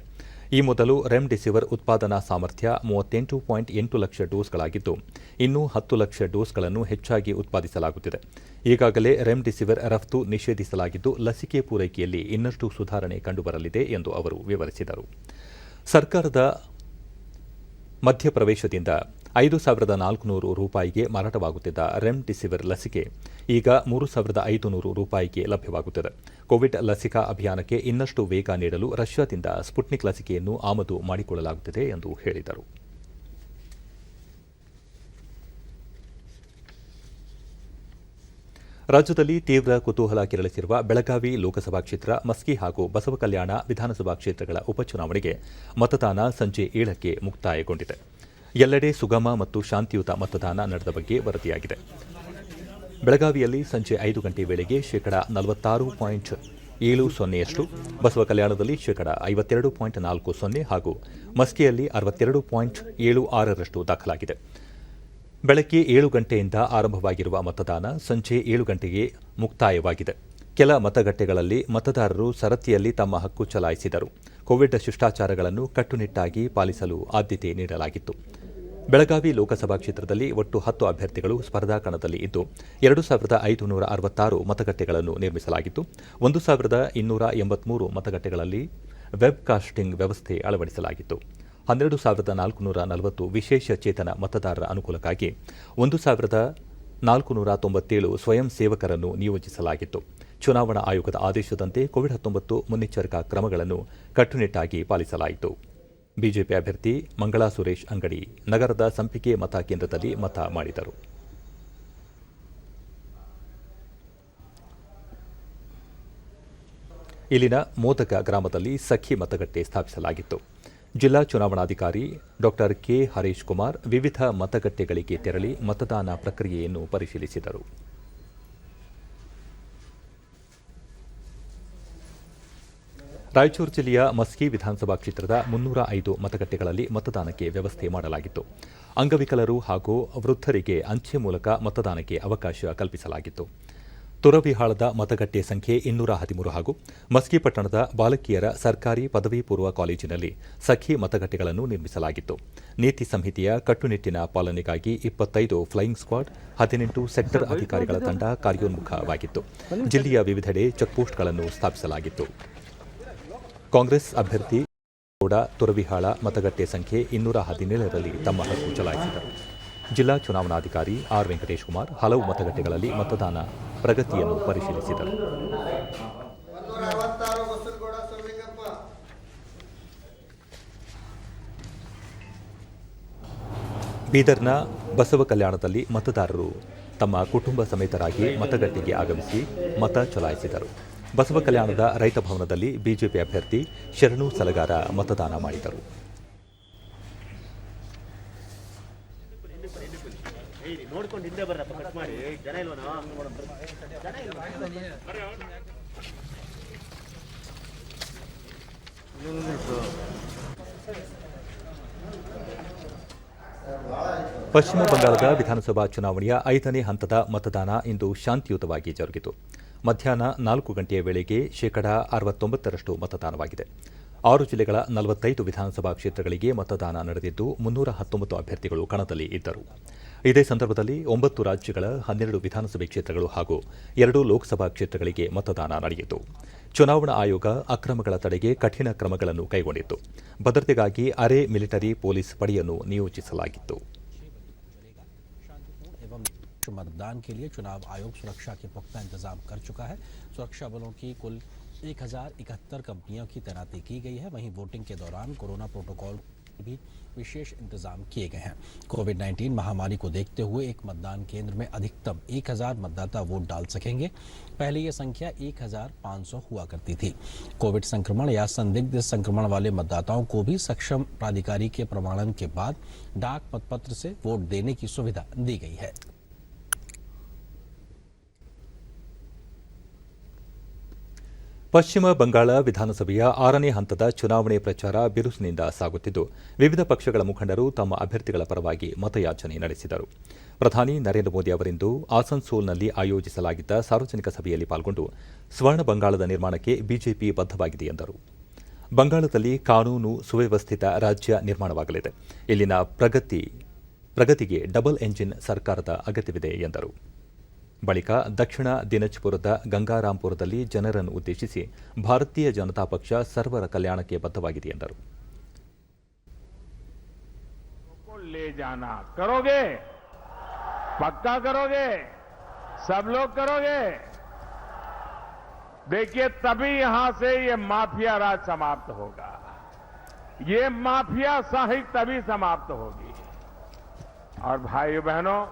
A: ಈ ಮೊದಲು ರೆಮ್ಡಿಸಿವಿರ್ ಉತ್ಪಾದನಾ ಸಾಮರ್ಥ್ಯ 38.8 ಲಕ್ಷ ಡೋಸ್ಗಳಾಗಿದ್ದು, ಇನ್ನೂ 10 ಲಕ್ಷ ಡೋಸ್ಗಳನ್ನು ಹೆಚ್ಚಾಗಿ ಉತ್ಪಾದಿಸಲಾಗುತ್ತಿದೆ. ಈಗಾಗಲೇ ರೆಮ್ಡಿಸಿವಿರ್ ರಫ್ತು ನಿಷೇಧಿಸಲಾಗಿದ್ದು, ಲಸಿಕೆ ಪೂರೈಕೆಯಲ್ಲಿ ಇನ್ನಷ್ಟು ಸುಧಾರಣೆ ಕಂಡುಬರಲಿದೆ ಎಂದು ಅವರು ವಿವರಿಸಿದರು. ಸರ್ಕಾರದ ಮಧ್ಯಪ್ರವೇಶದಿಂದ 5,400 ರೂಪಾಯಿಗೆ ಮಾರಾಟವಾಗುತ್ತಿದ್ದ ರೆಮ್ಡಿಸಿವಿರ್ ಲಸಿಕೆ ಈಗ 3,500 ರೂಪಾಯಿಗೆ ಲಭ್ಯವಾಗುತ್ತಿದೆ. ಕೋವಿಡ್ ಲಸಿಕಾ ಅಭಿಯಾನಕ್ಕೆ ಇನ್ನಷ್ಟು ವೇಗ ನೀಡಲು ರಷ್ಯಾದಿಂದ ಸ್ಪುಟ್ನಿಕ್ ಲಸಿಕೆಯನ್ನು ಆಮದು ಮಾಡಿಕೊಳ್ಳಲಾಗುತ್ತಿದೆ ಎಂದು ಹೇಳಿದರು. ರಾಜ್ಯದಲ್ಲಿ ತೀವ್ರ ಕುತೂಹಲ ಕೆರಳಿಸಿರುವ ಬೆಳಗಾವಿ ಲೋಕಸಭಾ ಕ್ಷೇತ್ರ ಮಸ್ಕಿ ಹಾಗೂ ಬಸವಕಲ್ಯಾಣ ವಿಧಾನಸಭಾ ಕ್ಷೇತ್ರಗಳ ಉಪಚುನಾವಣೆಗೆ ಮತದಾನ ಸಂಜೆ 7ಕ್ಕೆ ಮುಕ್ತಾಯಗೊಂಡಿದೆ. ಎಲ್ಲೆಡೆ ಸುಗಮ ಮತ್ತು ಶಾಂತಿಯುತ ಮತದಾನ ನಡೆದ ಬಗ್ಗೆ ವರದಿಯಾಗಿದೆ. ಬೆಳಗಾವಿಯಲ್ಲಿ ಸಂಜೆ 5 ಗಂಟೆ ವೇಳೆಗೆ ಶೇಕಡಾ 46.70ಯಷ್ಟು, ಬಸವಕಲ್ಯಾಣದಲ್ಲಿ ಶೇಕಡಾ 52.40 ಹಾಗೂ ಮಸ್ಕಿಯಲ್ಲಿ 62.76ರಷ್ಟು ದಾಖಲಾಗಿದೆ. ಬೆಳಗ್ಗೆ 7 ಗಂಟೆಯಿಂದ ಆರಂಭವಾಗಿರುವ ಮತದಾನ ಸಂಜೆ 7 ಗಂಟೆಗೆ ಮುಕ್ತಾಯವಾಗಿದೆ. ಕೆಲ ಮತಗಟ್ಟೆಗಳಲ್ಲಿ ಮತದಾರರು ಸರತಿಯಲ್ಲಿ ತಮ್ಮ ಹಕ್ಕು ಚಲಾಯಿಸಿದರು. ಕೋವಿಡ್ ಶಿಷ್ಟಾಚಾರಗಳನ್ನು ಕಟ್ಟುನಿಟ್ಟಾಗಿ ಪಾಲಿಸಲು ಆದ್ಯತೆ ನೀಡಲಾಗಿತ್ತು. ಬೆಳಗಾವಿ ಲೋಕಸಭಾ ಕ್ಷೇತ್ರದಲ್ಲಿ ಒಟ್ಟು 10 ಅಭ್ಯರ್ಥಿಗಳು ಸ್ಪರ್ಧಾ ಕಣದಲ್ಲಿ ಇದ್ದು 2566 ಮತಗಟ್ಟೆಗಳನ್ನು ನಿರ್ಮಿಸಲಾಗಿತ್ತು. 1283 ಮತಗಟ್ಟೆಗಳಲ್ಲಿ ವೆಬ್ ಕಾಸ್ಟಿಂಗ್ ವ್ಯವಸ್ಥೆ ಅಳವಡಿಸಲಾಗಿತ್ತು. 12440 ವಿಶೇಷ ಚೇತನ ಮತದಾರರ ಅನುಕೂಲಕ್ಕಾಗಿ 1497 ಸ್ವಯಂ ಸೇವಕರನ್ನು ನಿಯೋಜಿಸಲಾಗಿತ್ತು. ಚುನಾವಣಾ ಆಯೋಗದ ಆದೇಶದಂತೆ ಕೋವಿಡ್-19 ಮುನ್ನೆಚ್ಚರಿಕಾ ಕ್ರಮಗಳನ್ನು ಕಟ್ಟುನಿಟ್ಟಾಗಿ ಪಾಲಿಸಲಾಯಿತು. ಬಿಜೆಪಿ ಅಭ್ಯರ್ಥಿ ಮಂಗಳಾ ಸುರೇಶ್ ಅಂಗಡಿ ನಗರದ ಸಂಪಿಗೆ ಮತ ಕೇಂದ್ರದಲ್ಲಿ ಮತ ಮಾಡಿದರು. ಇಲ್ಲಿನ ಮೋದಕ ಗ್ರಾಮದಲ್ಲಿ ಸಖಿ ಮತಗಟ್ಟೆ ಸ್ಥಾಪಿಸಲಾಗಿತ್ತು. ಜಿಲ್ಲಾ ಚುನಾವಣಾಧಿಕಾರಿ ಡಾ ಕೆ ಹರೀಶ್ ಕುಮಾರ್ ವಿವಿಧ ಮತಗಟ್ಟೆಗಳಿಗೆ ತೆರಳಿ ಮತದಾನ ಪ್ರಕ್ರಿಯೆಯನ್ನು ಪರಿಶೀಲಿಸಿದರು. ರಾಯಚೂರು ಜಿಲ್ಲೆಯ ಮಸ್ಕಿ ವಿಧಾನಸಭಾ ಕ್ಷೇತ್ರದ 305 ಮತಗಟ್ಟೆಗಳಲ್ಲಿ ಮತದಾನಕ್ಕೆ ವ್ಯವಸ್ಥೆ ಮಾಡಲಾಗಿತ್ತು. ಅಂಗವಿಕಲರು ಹಾಗೂ ವೃದ್ಧರಿಗೆ ಅಂಚೆ ಮೂಲಕ ಮತದಾನಕ್ಕೆ ಅವಕಾಶ ಕಲ್ಪಿಸಲಾಗಿತ್ತು. ತುರವಿಹಾಳದ ಮತಗಟ್ಟೆ ಸಂಖ್ಯೆ 213 ಹಾಗೂ ಮಸ್ಕಿ ಪಟ್ಟಣದ ಬಾಲಕಿಯರ ಸರ್ಕಾರಿ ಪದವಿ ಪೂರ್ವ ಕಾಲೇಜಿನಲ್ಲಿ ಸಖಿ ಮತಗಟ್ಟೆಗಳನ್ನು ನಿರ್ಮಿಸಲಾಗಿತ್ತು. ನೀತಿ ಸಂಹಿತೆಯ ಕಟ್ಟುನಿಟ್ಟಿನ ಪಾಲನೆಗಾಗಿ 25 ಫ್ಲೈಯಿಂಗ್ ಸ್ಕ್ವಾಡ್, 18 ಸೆಕ್ಟರ್ ಅಧಿಕಾರಿಗಳ ತಂಡ ಕಾರ್ಯೋನ್ಮುಖವಾಗಿತ್ತು. ಜಿಲ್ಲೆಯ ವಿವಿಧೆಡೆ ಚೆಕ್ಪೋಸ್ಟ್ಗಳನ್ನು ಸ್ಥಾಪಿಸಲಾಗಿತ್ತು. ಕಾಂಗ್ರೆಸ್ ಅಭ್ಯರ್ಥಿ ಗೌಡ ತುರವಿಹಾಳ ಮತಗಟ್ಟೆ ಸಂಖ್ಯೆ 217ರಲ್ಲಿ ತಮ್ಮ ಹಕ್ಕು ಚಲಾಯಿಸಿದರು. ಜಿಲ್ಲಾ ಚುನಾವಣಾಧಿಕಾರಿ ಆರ್ ವೆಂಕಟೇಶ್ ಕುಮಾರ್ ಹಲವು ಮತಗಟ್ಟೆಗಳಲ್ಲಿ ಮತದಾನ ಪ್ರಗತಿಯನ್ನು ಪರಿಶೀಲಿಸಿದರು. ಬೀದರ್ನ ಬಸವಕಲ್ಯಾಣದಲ್ಲಿ ಮತದಾರರು ತಮ್ಮ ಕುಟುಂಬ ಸಮೇತರಾಗಿ ಮತಗಟ್ಟೆಗೆ ಆಗಮಿಸಿ ಮತ ಚಲಾಯಿಸಿದರು. ಬಸವಕಲ್ಯಾಣದ ರೈತ ಭವನದಲ್ಲಿ ಬಿಜೆಪಿ ಅಭ್ಯರ್ಥಿ ಶರಣು ಸಲಗಾರ ಮತದಾನ ಮಾಡಿದರು. ಪಶ್ಚಿಮ ಬಂಗಾಳದ ವಿಧಾನಸಭಾ ಚುನಾವಣೆಯ 5ನೇ ಹಂತದ ಮತದಾನ ಇಂದು ಶಾಂತಿಯುತವಾಗಿ ಜರುಗಿತು. ಮಧ್ಯಾಹ್ನ 4 ಗಂಟೆಯ ವೇಳೆಗೆ ಶೇಕಡಾ 69ರಷ್ಟು ಮತದಾನವಾಗಿದೆ. 6 ಜಿಲ್ಲೆಗಳ 45 ವಿಧಾನಸಭಾ ಕ್ಷೇತ್ರಗಳಿಗೆ ಮತದಾನ ನಡೆದಿದ್ದು 319 ಅಭ್ಯರ್ಥಿಗಳು ಕಣದಲ್ಲಿ ಇದ್ದರು. ಇದೇ ಸಂದರ್ಭದಲ್ಲಿ 9 ರಾಜ್ಯಗಳ 12 ವಿಧಾನಸಭೆ ಕ್ಷೇತ್ರಗಳು ಹಾಗೂ 2 ಲೋಕಸಭಾ ಕ್ಷೇತ್ರಗಳಿಗೆ ಮತದಾನ ನಡೆಯಿತು. ಚುನಾವಣಾ ಆಯೋಗ ಅಕ್ರಮಗಳ ತಡೆಗೆ ಕಠಿಣ ಕ್ರಮಗಳನ್ನು ಕೈಗೊಂಡಿತ್ತು. ಭದ್ರತೆಗಾಗಿ ಅರೆ ಮಿಲಿಟರಿ ಪೊಲೀಸ್ ಪಡೆಯನ್ನು ನಿಯೋಜಿಸಲಾಗಿತ್ತು.
G: मतदान के लिए चुनाव आयोग सुरक्षा के पुख्ता इंतजाम कर चुका है. सुरक्षा बलों की कुल 1071 कंपनियों की तैनाती की गई है. वहीं वोटिंग के दौरान कोरोना प्रोटोकॉल भी विशेष इंतजाम किए गए हैं. कोविड-19 महामारी को देखते हुए एक मतदान केंद्र में अधिकतम 1000 मतदाता वोट डाल सकेंगे. पहले यह संख्या 1500 हुआ करती थी. कोविड संक्रमण या संदिग्ध संक्रमण वाले मतदाताओं को भी सक्षम प्राधिकारी के प्रमाणन के बाद डाक मतपत्र से वोट देने की सुविधा दी गई है.
A: ಪಶ್ಚಿಮ ಬಂಗಾಳ ವಿಧಾನಸಭೆಯ 6ನೇ ಹಂತದ ಚುನಾವಣೆ ಪ್ರಚಾರ ಬಿರುಸಿನಿಂದ ಸಾಗುತ್ತಿದ್ದು, ವಿವಿಧ ಪಕ್ಷಗಳ ಮುಖಂಡರು ತಮ್ಮ ಅಭ್ಯರ್ಥಿಗಳ ಪರವಾಗಿ ಮತಯಾಚನೆ ನಡೆಸಿದರು. ಪ್ರಧಾನಿ ನರೇಂದ್ರ ಮೋದಿ ಅವರಿಂದು ಆಸನ್ಸೋಲ್ನಲ್ಲಿ ಆಯೋಜಿಸಲಾಗಿದ್ದ ಸಾರ್ವಜನಿಕ ಸಭೆಯಲ್ಲಿ ಪಾಲ್ಗೊಂಡು ಸ್ವರ್ಣ ಬಂಗಾಳದ ನಿರ್ಮಾಣಕ್ಕೆ ಬಿಜೆಪಿ ಬದ್ಧವಾಗಿದೆ ಎಂದರು. ಬಂಗಾಳದಲ್ಲಿ ಕಾನೂನು ಸುವ್ಯವಸ್ಥಿತ ರಾಜ್ಯ ನಿರ್ಮಾಣವಾಗಲಿದೆ. ಇಲ್ಲಿನ ಪ್ರಗತಿಗೆ ಡಬಲ್ ಎಂಜಿನ್ ಸರ್ಕಾರದ ಅಗತ್ಯವಿದೆ ಎಂದರು. ಬಳಿಕ ದಕ್ಷಿಣ ದಿನಜ್ಪುರದ ಗಂಗಾರಾಂಪುರದಲ್ಲಿ ಜನರನ್ನು ಉದ್ದೇಶಿಸಿ ಭಾರತೀಯ ಜನತಾ ಪಕ್ಷ ಸರ್ವರ ಕಲ್ಯಾಣಕ್ಕೆ ಬದ್ಧವಾಗಿದೆ ಎಂದರು.
B: ले जाना करोगे, पक्का करोगे, सब लोग करोगे. देखिए तभी यहां से ये माफिया राज समाप्त होगा. ये माफिया शाही तभी समाप्त होगी. और भाइयों बहनों,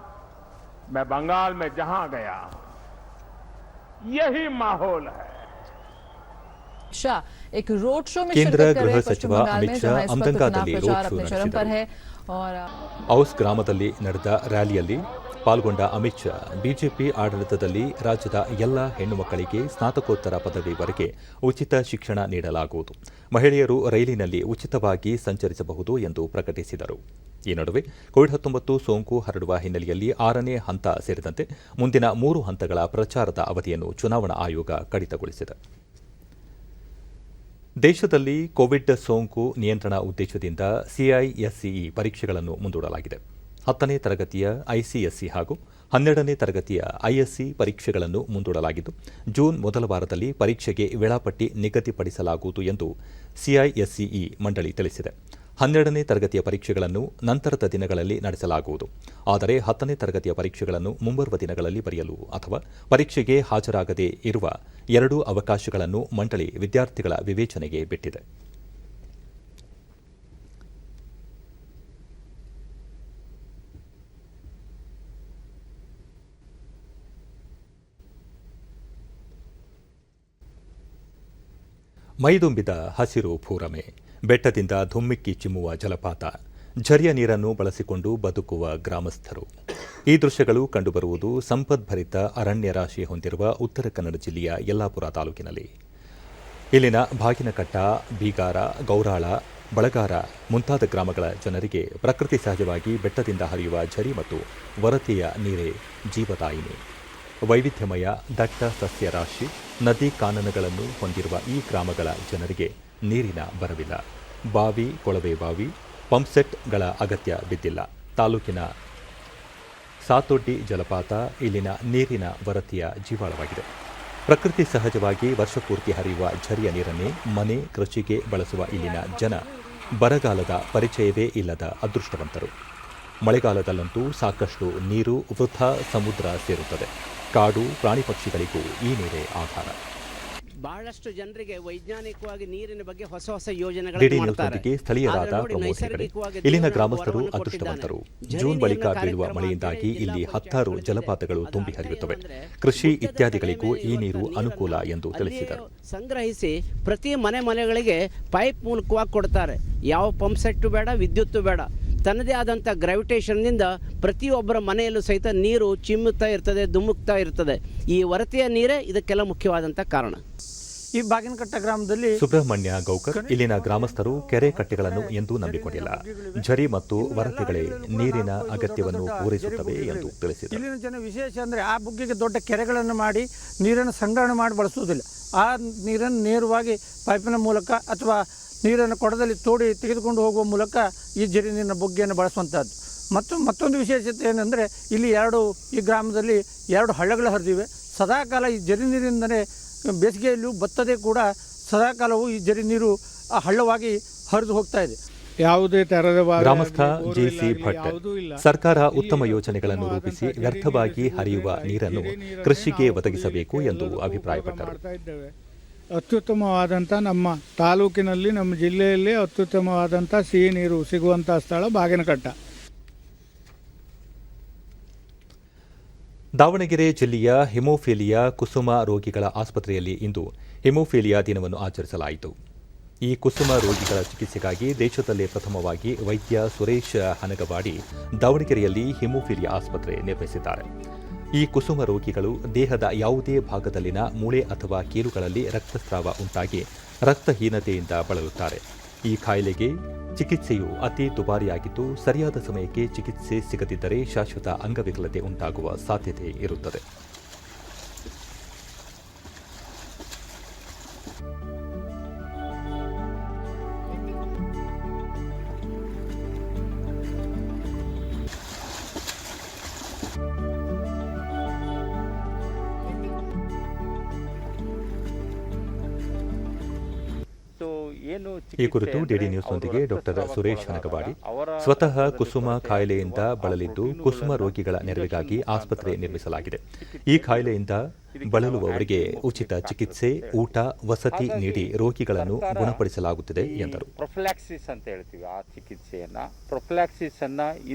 B: मैं बंगाल में जहां गया यही माहौल है।
H: शाह एक रोड शो में
A: ಕೇಂದ್ರ
H: शिरकत कर
A: ಗೃಹ
H: रहे हैं
A: ಸಚಿವ
H: पश्चिम बंगाल
A: ಅಮಿತ್
H: में,
A: ಶಾ
H: जहां इस वक्त चुनाव
A: ಅಮ್ದಂಗಾದಲ್ಲಿ ರೋಡ್
H: प्रचार
A: ಶೋ
H: अपने चरम पर
A: ನಡೆಸಿದರು.
H: है और
A: ಔಸ್ ಗ್ರಾಮದಲ್ಲಿ ನಡೆದ ರ್ಯಾಲಿಯಲ್ಲಿ ಪಾಲ್ಗೊಂಡ ಅಮಿತ್ ಶಾ ಬಿಜೆಪಿ ಆಡಳಿತದಲ್ಲಿ ರಾಜ್ಯದ ಎಲ್ಲ ಹೆಣ್ಣು ಮಕ್ಕಳಿಗೆ ಸ್ನಾತಕೋತ್ತರ ಪದವಿವರೆಗೆ ಉಚಿತ ಶಿಕ್ಷಣ ನೀಡಲಾಗುವುದು, ಮಹಿಳೆಯರು ರೈಲಿನಲ್ಲಿ ಉಚಿತವಾಗಿ ಸಂಚರಿಸಬಹುದು ಎಂದು ಪ್ರಕಟಿಸಿದರು. ಈ ನಡುವೆ ಕೋವಿಡ್-19 ಸೋಂಕು ಹರಡುವ ಹಿನ್ನೆಲೆಯಲ್ಲಿ 6ನೇ ಹಂತ ಸೇರಿದಂತೆ ಮುಂದಿನ 3 ಹಂತಗಳ ಪ್ರಚಾರದ ಅವಧಿಯನ್ನು ಚುನಾವಣಾ ಆಯೋಗ ಕಡಿತಗೊಳಿಸಿದೆ. ದೇಶದಲ್ಲಿ ಕೋವಿಡ್ ಸೋಂಕು ನಿಯಂತ್ರಣ ಉದ್ದೇಶದಿಂದ ಸಿಐಎಸ್ಇ ಪರೀಕ್ಷೆಗಳನ್ನು ಮುಂದೂಡಲಾಗಿದೆ. 10ನೇ ತರಗತಿಯ ಐಸಿಎಸ್ಸಿ ಹಾಗೂ 12ನೇ ತರಗತಿಯ ಐಎಸ್ಸಿ ಪರೀಕ್ಷೆಗಳನ್ನು ಮುಂದೂಡಲಾಗಿದ್ದು, ಜೂನ್ ಮೊದಲ ವಾರದಲ್ಲಿ ಪರೀಕ್ಷೆಗೆ ವೇಳಾಪಟ್ಟಿ ನಿಗದಿಪಡಿಸಲಾಗುವುದು ಎಂದು ಸಿಐಎಸ್ಇ ಮಂಡಳಿ ತಿಳಿಸಿದೆ. 12ನೇ ತರಗತಿಯ ಪರೀಕ್ಷೆಗಳನ್ನು ನಂತರದ ದಿನಗಳಲ್ಲಿ ನಡೆಸಲಾಗುವುದು. ಆದರೆ 10ನೇ ತರಗತಿಯ ಪರೀಕ್ಷೆಗಳನ್ನು ಮುಂಬರುವ ದಿನಗಳಲ್ಲಿ ಬರೆಯಲು ಅಥವಾ ಪರೀಕ್ಷೆಗೆ ಹಾಜರಾಗದೇ ಇರುವ 2 ಅವಕಾಶಗಳನ್ನು ಮಂಡಳಿ ವಿದ್ಯಾರ್ಥಿಗಳ ವಿವೇಚನೆಗೆ ಬಿಟ್ಟಿದೆ. ಮೈದುಂಬಿದ ಹಸಿರು ಭೂರಮೆ, ಬೆಟ್ಟದಿಂದ ಧುಮ್ಮಿಕ್ಕಿ ಚಿಮ್ಮುವ ಜಲಪಾತ, ಝರಿಯ ನೀರನ್ನು ಬಳಸಿಕೊಂಡು ಬದುಕುವ ಗ್ರಾಮಸ್ಥರು. ಈ ದೃಶ್ಯಗಳು ಕಂಡುಬರುವುದು ಸಂಪದ್ಭರಿತ ಅರಣ್ಯ ರಾಶಿ ಹೊಂದಿರುವ ಉತ್ತರ ಕನ್ನಡ ಜಿಲ್ಲೆಯ ಯಲ್ಲಾಪುರ ತಾಲೂಕಿನಲ್ಲಿ. ಇಲ್ಲಿನ ಬಾಗಿನಕಟ್ಟ, ಬೀಗಾರ, ಗೌರಾಳ, ಬಳಗಾರ ಮುಂತಾದ ಗ್ರಾಮಗಳ ಜನರಿಗೆ ಪ್ರಕೃತಿ ಸಹಜವಾಗಿ ಬೆಟ್ಟದಿಂದ ಹರಿಯುವ ಝರಿ ಮತ್ತು ವರತೆಯ ನೀರೇ ಜೀವದಾಯಿನಿ. ವೈವಿಧ್ಯಮಯ ದಟ್ಟ ಸಸ್ಯ ರಾಶಿ, ನದಿ ಕಾನನಗಳನ್ನು ಹೊಂದಿರುವ ಈ ಗ್ರಾಮಗಳ ಜನರಿಗೆ ನೀರಿನ ಬರವಿಲ್ಲ. ಬಾವಿ, ಕೊಳವೆ ಬಾವಿ, ಪಂಪ್ಸೆಟ್ಗಳ ಅಗತ್ಯ ಬಿದ್ದಿಲ್ಲ. ತಾಲೂಕಿನ ಸಾತೊಡ್ಡಿ ಜಲಪಾತ ಇಲ್ಲಿನ ನೀರಿನ ವರತೆಯ ಜೀವಾಳವಾಗಿದೆ. ಪ್ರಕೃತಿ ಸಹಜವಾಗಿ ವರ್ಷಪೂರ್ತಿ ಹರಿಯುವ ಝರಿಯ ನೀರನ್ನೇ ಮನೆ, ಕೃಷಿಗೆ ಬಳಸುವ ಇಲ್ಲಿನ ಜನ ಬರಗಾಲದ ಪರಿಚಯವೇ ಇಲ್ಲದ ಅದೃಷ್ಟವಂತರು. ಮಳೆಗಾಲದಲ್ಲಂತೂ ಸಾಕಷ್ಟು ನೀರು ವೃಥಾ ಸಮುದ್ರ ಸೇರುತ್ತದೆ. ಕಾಡು, ಪ್ರಾಣಿ ಪಕ್ಷಿಗಳಿಗೂ ಈ ನೀರೇ ಆಧಾರ.
I: ಬಹಳಷ್ಟು ಜನರಿಗೆ ವೈಜ್ಞಾನಿಕವಾಗಿ ನೀರಿನ ಬಗ್ಗೆ ಹೊಸ ಹೊಸ
A: ಡಿಡಿ
I: ಯೋಜನೆಗಳನ್ನು ಮಾಡ್ತಾರೆ.
A: ನ್ಯೂಸ್ನೊಂದಿಗೆ ಸ್ಥಳೀಯರಾದ ಪ್ರಮೋದ್ ಹೆಗಡೆ, ಇಲ್ಲಿನ ಗ್ರಾಮಸ್ಥರು ಅದೃಷ್ಟವಂತರು. ಜೂನ್ ಬಳಿಕ ಬೀಳುವ ಮಳೆಯಿಂದಾಗಿ ಇಲ್ಲಿ 10 ಜಲಪಾತಗಳು ತುಂಬಿ ಹರಿಯುತ್ತವೆ. ಕೃಷಿ ಇತ್ಯಾದಿಗಳಿಗೂ ಈ ನೀರು ಅನುಕೂಲ ಎಂದು ತಿಳಿಸಿದರು.
I: ಸಂಗ್ರಹಿಸಿ ಪ್ರತಿ ಮನೆಗಳಿಗೆ ಪೈಪ್ ಮೂಲಕವಾಗಿ ಕೊಡ್ತಾರೆ. ಯಾವ ಪಂಪ್ ಸೆಟ್ಟು ಬೇಡ, ವಿದ್ಯುತ್ತು ಬೇಡ. ತನ್ನದೇ ಆದಂಥ ಗ್ರಾವಿಟೇಷನ್ನಿಂದ ಪ್ರತಿಯೊಬ್ಬರ ಮನೆಯಲ್ಲೂ ಸಹಿತ ನೀರು ಚಿಮ್ಮುತ್ತಾ ಇರ್ತದೆ, ಧುಮುಕ್ತಾ ಇರ್ತದೆ. ಈ ವರತೆಯ ನೀರೇ ಇದಕ್ಕೆಲ್ಲ ಮುಖ್ಯವಾದಂಥ ಕಾರಣ.
C: ಈ ಬಾಗಿನಕಟ್ಟ ಗ್ರಾಮದಲ್ಲಿ
A: ಸುಬ್ರಹ್ಮಣ್ಯ ಗೌಕರ್, ಇಲ್ಲಿನ ಗ್ರಾಮಸ್ಥರು ಕೆರೆ ಕಟ್ಟೆಗಳನ್ನು ಎಂದೂ ನಂಬಿಕೊಂಡಿಲ್ಲ. ಝರಿ ಮತ್ತು ವರತೆಗಳೇ ನೀರಿನ ಅಗತ್ಯವನ್ನು ಪೂರೈಸುತ್ತವೆ ಎಂದು ತಿಳಿಸಿದರು.
C: ಇಲ್ಲಿನ ಜನ ವಿಶೇಷ ಅಂದರೆ ಆ ಬುಗ್ಗೆಗೆ ದೊಡ್ಡ ಕೆರೆಗಳನ್ನು ಮಾಡಿ ನೀರನ್ನು ಸಂಗ್ರಹಣೆ ಮಾಡಿ ಬಳಸುವುದಿಲ್ಲ. ಆ ನೀರನ್ನು ನೇರವಾಗಿ ಪೈಪಿನ ಮೂಲಕ ಅಥವಾ ನೀರನ್ನು ಕೊಡದಲ್ಲಿ ತೋಡಿ ತೆಗೆದುಕೊಂಡು ಹೋಗುವ ಮೂಲಕ ಈ ಝರಿ ನೀರಿನ ಬುಗ್ಗೆಯನ್ನು ಬಳಸುವಂಥದ್ದು. ಮತ್ತೊಂದು ವಿಶೇಷತೆ ಏನಂದರೆ ಇಲ್ಲಿ ಈ ಗ್ರಾಮದಲ್ಲಿ 2 ಹಳ್ಳಗಳು ಹರಿದಿವೆ. ಸದಾಕಾಲ ಈ ಝರಿ ನೀರಿಂದಲೇ ಬೇಸಿಗೆಯಲ್ಲೂ ಬತ್ತದೇ ಕೂಡ ಸದಾಕಾಲವೂ ಈ ಝರಿ ನೀರು ಆ ಹಳ್ಳವಾಗಿ ಹರಿದು ಹೋಗ್ತಾ ಇದೆ.
J: ಯಾವುದೇ ತರಹದ
A: ಗ್ರಾಮಸ್ಥ ಜೆಸಿ ಭಟ್, ಸರ್ಕಾರ ಉತ್ತಮ ಯೋಜನೆಗಳನ್ನು ರೂಪಿಸಿ ವ್ಯರ್ಥವಾಗಿ ಹರಿಯುವ ನೀರನ್ನು ಕೃಷಿಗೆ ಒದಗಿಸಬೇಕು ಎಂದು ಅಭಿಪ್ರಾಯಪಟ್ಟರು.
J: ಅತ್ಯುತ್ತಮವಾದಂಥ ನಮ್ಮ ತಾಲೂಕಿನಲ್ಲಿ, ನಮ್ಮ ಜಿಲ್ಲೆಯಲ್ಲಿ ಅತ್ಯುತ್ತಮವಾದಂಥ ಸಿಹಿ ನೀರು ಸಿಗುವಂಥ ಸ್ಥಳ ಬಾಗಿನಕಟ್ಟ.
A: ದಾವಣಗೆರೆ ಜಿಲ್ಲೆಯ ಹಿಮೋಫಿಲಿಯಾ ಕುಸುಮ ರೋಗಿಗಳ ಆಸ್ಪತ್ರೆಯಲ್ಲಿ ಇಂದು ಹಿಮೋಫಿಲಿಯಾ ದಿನವನ್ನು ಆಚರಿಸಲಾಯಿತು. ಈ ಕುಸುಮ ರೋಗಿಗಳ ಚಿಕಿತ್ಸೆಗಾಗಿ ದೇಶದಲ್ಲೇ ಪ್ರಥಮವಾಗಿ ವೈದ್ಯ ಸುರೇಶ್ ಹನಗವಾಡಿ ದಾವಣಗೆರೆಯಲ್ಲಿ ಹಿಮೋಫಿಲಿಯಾ ಆಸ್ಪತ್ರೆ ನಿರ್ಮಿಸಿದ್ದಾರೆ. ಈ ಕುಸುಮ ರೋಗಿಗಳು ದೇಹದ ಯಾವುದೇ ಭಾಗದಲ್ಲಿನ ಮೂಳೆ ಅಥವಾ ಕೀಲುಗಳಲ್ಲಿ ರಕ್ತಸ್ರಾವ ಉಂಟಾಗಿ ರಕ್ತಹೀನತೆಯಿಂದ ಬಳಲುತ್ತಾರೆ. ಈ ಕಾಯಿಲೆಗೆ ಚಿಕಿತ್ಸೆಯು ಅತಿ ದುಬಾರಿಯಾಗಿದ್ದು, ಸರಿಯಾದ ಸಮಯಕ್ಕೆ ಚಿಕಿತ್ಸೆ ಸಿಗದಿದ್ದರೆ ಶಾಶ್ವತ ಅಂಗವಿಕಲತೆ ಉಂಟಾಗುವ ಸಾಧ್ಯತೆ ಇರುತ್ತದೆ. ಈ ಕುರಿತು ಡಿಡಿ ನ್ಯೂಸ್ನೊಂದಿಗೆ ಡಾಕ್ಟರ್ ಸುರೇಶ್ ಹನಗವಾಡಿ, ಸ್ವತಃ ಕುಸುಮ ಕಾಯಿಲೆಯಿಂದ ಬಳಲಿದ್ದು ಕುಸುಮ ರೋಗಿಗಳ ನೆರವಿಗಾಗಿ ಆಸ್ಪತ್ರೆ ನಿರ್ಮಿಸಲಾಗಿದೆ. ಈ ಕಾಯಿಲೆಯಿಂದ ಬಳಲುವವರಿಗೆ ಉಚಿತ ಚಿಕಿತ್ಸೆ, ಊಟ, ವಸತಿ ನೀಡಿ ರೋಗಿಗಳನ್ನು ಗುಣಪಡಿಸಲಾಗುತ್ತಿದೆ ಎಂದರು.
K: ಪ್ರೊಫ್ಲಾಕ್ಸಿಸ್ ಅಂತ ಹೇಳ್ತೀವಿ ಆ ಚಿಕಿತ್ಸೆಯನ್ನ. ಪ್ರೊಫ್ಲಾಕ್ಸಿಸ್ ಅನ್ನ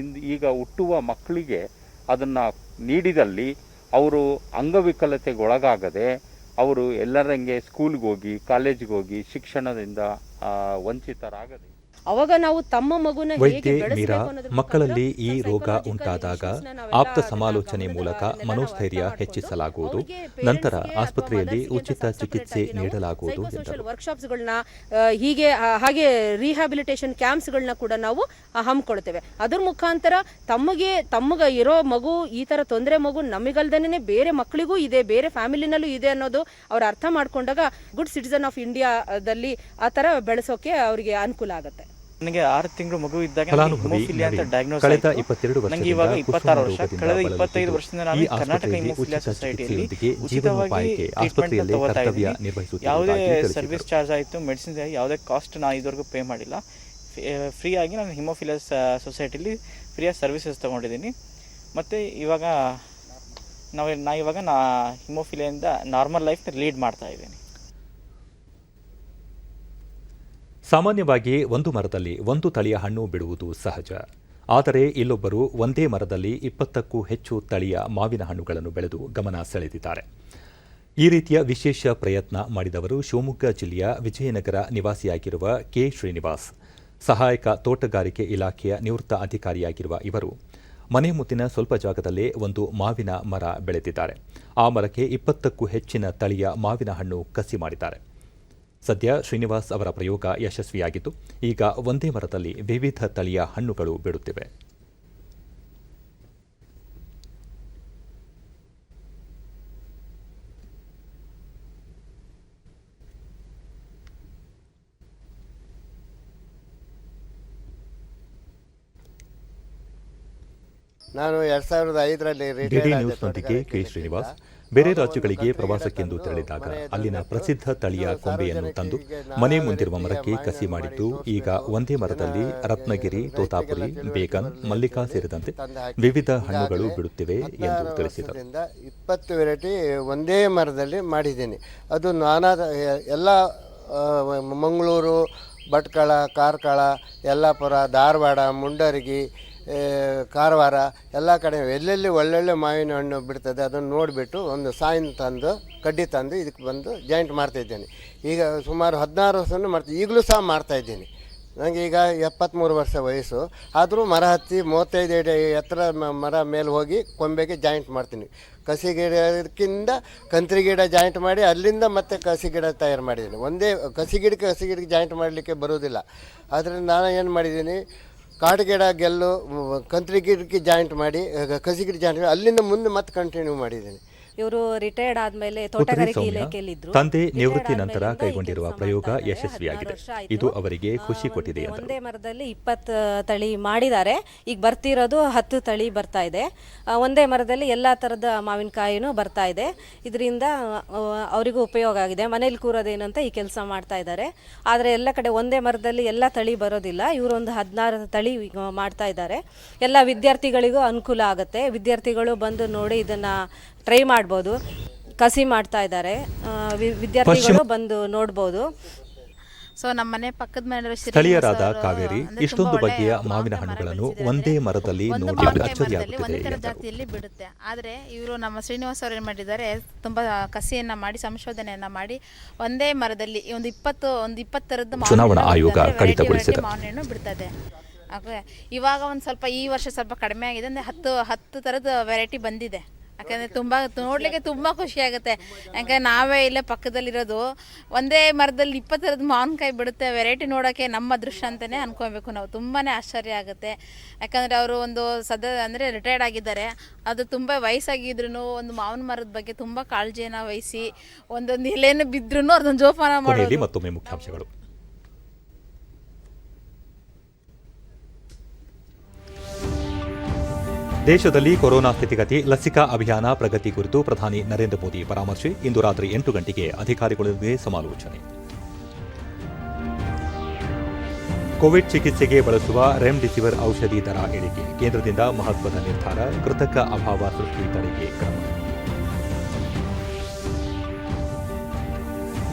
K: ಈಗ ಹುಟ್ಟುವ ಮಕ್ಕಳಿಗೆ ಅದನ್ನ ನೀಡಿದಲ್ಲಿ ಅವರು ಅಂಗವಿಕಲತೆಗೊಳಗಾಗದೆ ಅವರು ಎಲ್ಲರಂಗೆ ಸ್ಕೂಲ್ಗೆ ಹೋಗಿ ಕಾಲೇಜಿಗೆ ಹೋಗಿ ಶಿಕ್ಷಣದಿಂದ ವಂಚಿತರಾಗದೆ
F: ಅವಾಗ ನಾವು ತಮ್ಮ ಮಗುನ
A: ವೈದ್ಯೆ ಮೀರಾ ಮಕ್ಕಳಲ್ಲಿ ಈ ರೋಗ ಉಂಟಾದಾಗ ಆಪ್ತ ಸಮಾಲೋಚನೆ ಮೂಲಕ ಮನೋಸ್ಥೈರ್ಯ ಹೆಚ್ಚಿಸಲಾಗುವುದು, ನಂತರ ಆಸ್ಪತ್ರೆಯಲ್ಲಿ ಉಚಿತ ಚಿಕಿತ್ಸೆ ನೀಡಲಾಗುವುದು ಎಂದರು.
F: ವರ್ಕ್ಶಾಪ್ಸ್ಗಳನ್ನ ಹಾಗೆ ರಿಹ್ಯಾಬಿಲಿಟೇಷನ್ ಕ್ಯಾಂಪ್ಸ್ಗಳನ್ನ ಕೂಡ ನಾವು ಹಮ್ಮಿಕೊಳ್ತೇವೆ. ಅದ್ರ ಮುಖಾಂತರ ತಮಗೆ ಇರೋ ಮಗು ಈ ತರ ತೊಂದರೆ ಮಗು ನಮಗಲ್ದೇನೆ ಬೇರೆ ಮಕ್ಕಳಿಗೂ ಇದೆ, ಬೇರೆ ಫ್ಯಾಮಿಲಿನಲ್ಲೂ ಇದೆ ಅನ್ನೋದು ಅವ್ರು ಅರ್ಥ ಮಾಡ್ಕೊಂಡಾಗ ಗುಡ್ ಸಿಟಿಸನ್ ಆಫ್ ಇಂಡಿಯಾದಲ್ಲಿ ಆ ತರ ಬೆಳೆಸೋಕೆ ಅವರಿಗೆ ಅನುಕೂಲ ಆಗುತ್ತೆ.
L: ನನಗೆ 6 ತಿಂಗಳು ಮಗು ಇದ್ದಾಗ
A: ಹಿಮೋಫಿಲಿಯಾ ಅಂತ ಡಯಾಗ್ನೋಸ್
L: ಕಳೆದ
A: 22
L: ನನಗೆ ಇವಾಗ 26 ವರ್ಷ. ಕಳೆದ 25 ವರ್ಷದಿಂದ ನಾನು ಕರ್ನಾಟಕ ಹಿಮೋಫಿಲಿಯಾ ಸೊಸೈಟಿಯಲ್ಲಿ ಉಚಿತವಾಗಿ ಟ್ರೀಟ್ಮೆಂಟ್ ತಗೋತಾ ಇದ್ದೀನಿ. ಯಾವುದೇ ಸರ್ವಿಸ್ ಚಾರ್ಜ್ ಆಯಿತು, ಮೆಡಿಸಿನ್ ಯಾವುದೇ ಕಾಸ್ಟ್ ನಾನು ಇದುವರೆಗೂ ಪೇ ಮಾಡಿಲ್ಲ. ಫ್ರೀಯಾಗಿ ನಾನು ಹಿಮೋಫಿಲಿಯಾ ಸೊಸೈಟಿಲಿ ಫ್ರೀಯಾಗಿ ಸರ್ವಿಸಸ್ ತೊಗೊಂಡಿದ್ದೀನಿ. ಮತ್ತು ಇವಾಗ ನಾ ಹಿಮೋಫಿಲಿಯಿಂದ ನಾರ್ಮಲ್ ಲೈಫ್ನ ಲೀಡ್ ಮಾಡ್ತಾ ಇದ್ದೀನಿ.
A: ಸಾಮಾನ್ಯವಾಗಿ ಒಂದು ಮರದಲ್ಲಿ ಒಂದು ತಳಿಯ ಹಣ್ಣು ಬಿಡುವುದು ಸಹಜ. ಆದರೆ ಇಲ್ಲೊಬ್ಬರು ಒಂದೇ ಮರದಲ್ಲಿ 20ಕ್ಕೂ ಹೆಚ್ಚು ತಳಿಯ ಮಾವಿನ ಹಣ್ಣುಗಳನ್ನು ಬೆಳೆದು ಗಮನ ಸೆಳೆದಿದ್ದಾರೆ. ಈ ರೀತಿಯ ವಿಶೇಷ ಪ್ರಯತ್ನ ಮಾಡಿದವರು ಶಿವಮೊಗ್ಗ ಜಿಲ್ಲೆಯ ವಿಜಯನಗರ ನಿವಾಸಿಯಾಗಿರುವ ಕೆ. ಶ್ರೀನಿವಾಸ್. ಸಹಾಯಕ ತೋಟಗಾರಿಕೆ ಇಲಾಖೆಯ ನಿವೃತ್ತ ಅಧಿಕಾರಿಯಾಗಿರುವ ಇವರು ಮನೆ ಮುತ್ತಿನ ಸ್ವಲ್ಪ ಜಾಗದಲ್ಲೇ ಒಂದು ಮಾವಿನ ಮರ ಬೆಳೆದಿದ್ದಾರೆ. ಆ ಮರಕ್ಕೆ 20ಕ್ಕೂ ಹೆಚ್ಚಿನ ತಳಿಯ ಮಾವಿನ ಹಣ್ಣು ಕಸಿ ಮಾಡಿದ್ದಾರೆ. ಸದ್ಯ ಶ್ರೀನಿವಾಸ್ ಅವರ ಪ್ರಯೋಗ ಯಶಸ್ವಿಯಾಗಿದ್ದು ಈಗ ಒಂದೇ ಮರದಲ್ಲಿ ವಿವಿಧ ತಳಿಯ ಹಣ್ಣುಗಳು ಬಿಡುತ್ತಿವೆ.
M: ನಾನು 2005ರಲ್ಲಿ
A: ಡಿಡಿ ನ್ಯೂಸ್ನೊಂದಿಗೆ ಕೆ. ಶ್ರೀನಿವಾಸ್ ಬೇರೆ ರಾಜ್ಯಗಳಿಗೆ ಪ್ರವಾಸಕ್ಕೆಂದು ತೆರಳಿದಾಗ ಅಲ್ಲಿನ ಪ್ರಸಿದ್ಧ ತಳಿಯ ಕೊಂಬೆಯನ್ನು ತಂದು ಮನೆ ಮುಂದಿರುವ ಮರಕ್ಕೆ ಕಸಿ ಮಾಡಿದ್ದು ಈಗ ಒಂದೇ ಮರದಲ್ಲಿ ರತ್ನಗಿರಿ, ತೋತಾಪುರಿ, ಬೇಗನ್, ಮಲ್ಲಿಕಾ ಸೇರಿದಂತೆ ವಿವಿಧ ಹಣ್ಣುಗಳು ಬಿಡುತ್ತಿವೆ ಎಂದು ತಿಳಿಸಿದರು.
M: 20 ವೆರೈಟಿ ಒಂದೇ ಮರದಲ್ಲಿ ಮಾಡಿದ್ದೀನಿ. ಅದು ಎಲ್ಲ ಮಂಗಳೂರು, ಭಟ್ಕಳ, ಕಾರ್ಕಳ, ಯಲ್ಲಾಪುರ, ಧಾರವಾಡ, ಮುಂಡರಗಿ, ಕಾರವಾರ ಎಲ್ಲ ಕಡೆ ಎಲ್ಲೆಲ್ಲಿ ಒಳ್ಳೊಳ್ಳೆ ಮಾವಿನ ಹಣ್ಣು ಬಿಡ್ತದೆ ಅದನ್ನು ನೋಡಿಬಿಟ್ಟು ಒಂದು ಸಾಯಿನ್ ತಂದು ಕಡ್ಡಿ ತಂದು ಇದಕ್ಕೆ ಬಂದು ಜಾಯಿಂಟ್ ಮಾಡ್ತಾಯಿದ್ದೇನೆ. ಈಗ ಸುಮಾರು 16 ವರ್ಷನೂ ಮಾಡ್ತೀನಿ. ಈಗಲೂ ಸಹ ಮಾಡ್ತಾಯಿದ್ದೀನಿ. ನನಗೆ ಈಗ 73 ವರ್ಷ ವಯಸ್ಸು. ಆದರೂ ಮರ ಹತ್ತಿ 35 ಅಡಿ ಎತ್ತರ ಮರ ಮೇಲೆ ಹೋಗಿ ಕೊಂಬೆಗೆ ಜಾಯಿಂಟ್ ಮಾಡ್ತೀನಿ. ಕಸಿ ಗಿಡಕ್ಕಿಂತ ಕಂತ್ರಿ ಗಿಡ ಜಾಯಿಂಟ್ ಮಾಡಿ ಅಲ್ಲಿಂದ ಮತ್ತೆ ಕಸಿ ಗಿಡ ತಯಾರು ಮಾಡಿದ್ದೀನಿ. ಒಂದೇ ಕಸಿ ಗಿಡಕ್ಕೆ ಜಾಯಿಂಟ್ ಮಾಡಲಿಕ್ಕೆ ಬರೋದಿಲ್ಲ. ಆದ್ದರಿಂದ ನಾನು ಏನು ಮಾಡಿದ್ದೀನಿ, ಕಾಡು ಗಿಡ ಗೆಲ್ಲು ಕಂತ್ರಿ ಗಿಡಕ್ಕೆ ಜಾಯಿಂಟ್ ಮಾಡಿ ಕಸಿ ಗಿಡ ಜಾಯಿಂಟ್ ಮಾಡಿ ಅಲ್ಲಿಂದ ಮುಂದೆ ಮತ್ತೆ ಕಂಟಿನ್ಯೂ ಮಾಡಿದ್ದೀನಿ.
F: ಇವರು ರಿಟೈರ್ಡ್ ಆದ್ಮೇಲೆ ತೋಟಗಾರಿಕೆ ಇಲಾಖೆಯಲ್ಲಿದ್ರು.
A: ತಂದೆ ನಿವೃತ್ತಿ ನಂತರ ಕೈಗೊಂಡಿರುವ ಪ್ರಯೋಗ ಯಶಸ್ವಿಯಾಗಿದೆ. ಇದು ಅವರಿಗೆ ಖುಷಿ ಕೊಟ್ಟಿದೆ.
F: ಒಂದೇ ಮರದಲ್ಲಿ 20 ತಳಿ ಮಾಡಿದ್ದಾರೆ. ಈಗ ಬರ್ತಿರೋದು 10 ತಳಿ ಬರ್ತಾ ಇದೆ. ಒಂದೇ ಮರದಲ್ಲಿ ಎಲ್ಲಾ ತರದ ಮಾವಿನಕಾಯಿನೂ ಬರ್ತಾ ಇದೆ. ಇದರಿಂದ ಅವರಿಗೂ ಉಪಯೋಗ ಆಗಿದೆ. ಮನೇಲಿ ಕೂರೋದೇನಂತ ಈ ಕೆಲಸ ಮಾಡ್ತಾ ಇದ್ದಾರೆ. ಆದರೆ ಎಲ್ಲ ಕಡೆ ಒಂದೇ ಮರದಲ್ಲಿ ಎಲ್ಲ ತಳಿ ಬರೋದಿಲ್ಲ. ಇವರು ಒಂದು 16 ತಳಿ ಮಾಡ್ತಾ ಇದ್ದಾರೆ. ಎಲ್ಲ ವಿದ್ಯಾರ್ಥಿಗಳಿಗೂ ಅನುಕೂಲ ಆಗುತ್ತೆ. ವಿದ್ಯಾರ್ಥಿಗಳು ಬಂದು ನೋಡಿ ಇದನ್ನ ಟ್ರೈ ಮಾಡ್ಬೋದು. ಕಸಿ ಮಾಡ್ತಾ ಇದ್ದಾರೆ, ವಿದ್ಯಾರ್ಥಿಗಳು ಬಂದು ನೋಡ್ಬೋದು.
N: ಸೊ ನಮ್ಮ ಮನೆ ಪಕ್ಕದ ಮನೆ
A: ಸ್ಥಳೀಯರಾದ ಕಾವೇರಿ ಇಷ್ಟೊಂದು ಬಗೆಯ ಮಾವಿನ ಹಣ್ಣುಗಳನ್ನು ಒಂದೇ ಮರದಲ್ಲಿ ನೋಡಿ ಅಚ್ಚರಿಯಾಗುತ್ತಿದೆ.
N: ಒಂದೇ ತರ ಜಾತಿಯಲ್ಲಿ ಬಿಡುತ್ತೆ. ಆದರೆ ಇವರು ನಮ್ಮ ಶ್ರೀನಿವಾಸ್ ಅವರು ಏನು ಮಾಡಿದ್ದಾರೆ, ತುಂಬಾ ಕಸಿಯನ್ನ ಮಾಡಿ ಸಂಶೋಧನೆಯನ್ನ ಮಾಡಿ ಒಂದೇ ಮರದಲ್ಲಿ ಒಂದು 20 ಥರದ
A: ಚುನಾವಣಾ ಆಯೋಗ ಕಡಿತಗೊಳಿಸಿದೆ
N: ಮಾವಿನ ಹಣ್ಣು ಬಿಡ್ತದೆ. ಇವಾಗ ಒಂದು ಸ್ವಲ್ಪ ಈ ವರ್ಷ ಸ್ವಲ್ಪ ಕಡಿಮೆ ಆಗಿದೆ. ಅಂದರೆ 10 ಥರದ ವೆರೈಟಿ ಬಂದಿದೆ. ಯಾಕಂದರೆ ತುಂಬ ನೋಡಲಿಕ್ಕೆ ತುಂಬ ಖುಷಿ ಆಗುತ್ತೆ. ಯಾಕಂದರೆ ನಾವೇ ಇಲ್ಲೇ ಪಕ್ಕದಲ್ಲಿರೋದು ಒಂದೇ ಮರದಲ್ಲಿ 20 ಥರದ ಮಾವಿನಕಾಯಿ ಬಿಡುತ್ತೆ. ವೆರೈಟಿ ನೋಡೋಕ್ಕೆ ನಮ್ಮ ಅದೃಷ್ಟ ಅಂತಲೇ ಅನ್ಕೊಬೇಕು ನಾವು. ತುಂಬಾ ಆಶ್ಚರ್ಯ ಆಗುತ್ತೆ. ಯಾಕಂದರೆ ಅವರು ಒಂದು ಅಂದರೆ ರಿಟೈರ್ಡ್ ಆಗಿದ್ದಾರೆ. ಅದು ತುಂಬ ವಯಸ್ಸಾಗಿದ್ರು ಒಂದು ಮಾವಿನ ಮರದ ಬಗ್ಗೆ ತುಂಬ ಕಾಳಜಿಯನ್ನು ವಹಿಸಿ ಒಂದೊಂದು ಎಲೆಯನ್ನು ಬಿದ್ರೂ ಅದನ್ನು ಜೋಪಾನ ಮಾಡೋದು.
A: ಮತ್ತೊಮ್ಮೆ ಮುಖ್ಯಾಂಶಗಳು. ದೇಶದಲ್ಲಿ ಕೊರೋನಾ ಸ್ಥಿತಿಗತಿ, ಲಸಿಕಾ ಅಭಿಯಾನ ಪ್ರಗತಿ ಕುರಿತು ಪ್ರಧಾನಿ ನರೇಂದ್ರ ಮೋದಿ ಪರಾಮರ್ಶೆ. ಇಂದು ರಾತ್ರಿ 8 ಗಂಟೆಗೆ ಅಧಿಕಾರಿಗಳೊಂದಿಗೆ ಸಮಾಲೋಚನೆ. ಕೋವಿಡ್ ಚಿಕಿತ್ಸೆಗೆ ಬಳಸುವ ರೆಮ್ಡಿಸಿವಿರ್ ಔಷಧಿ ದರ ಇಳಿಕೆ, ಕೇಂದ್ರದಿಂದ ಮಹತ್ವದ ನಿರ್ಧಾರ. ಕೃತಕ ಅಭಾವ ಸೃಷ್ಟಿ ತಡೆಗೆ ಕ್ರಮ.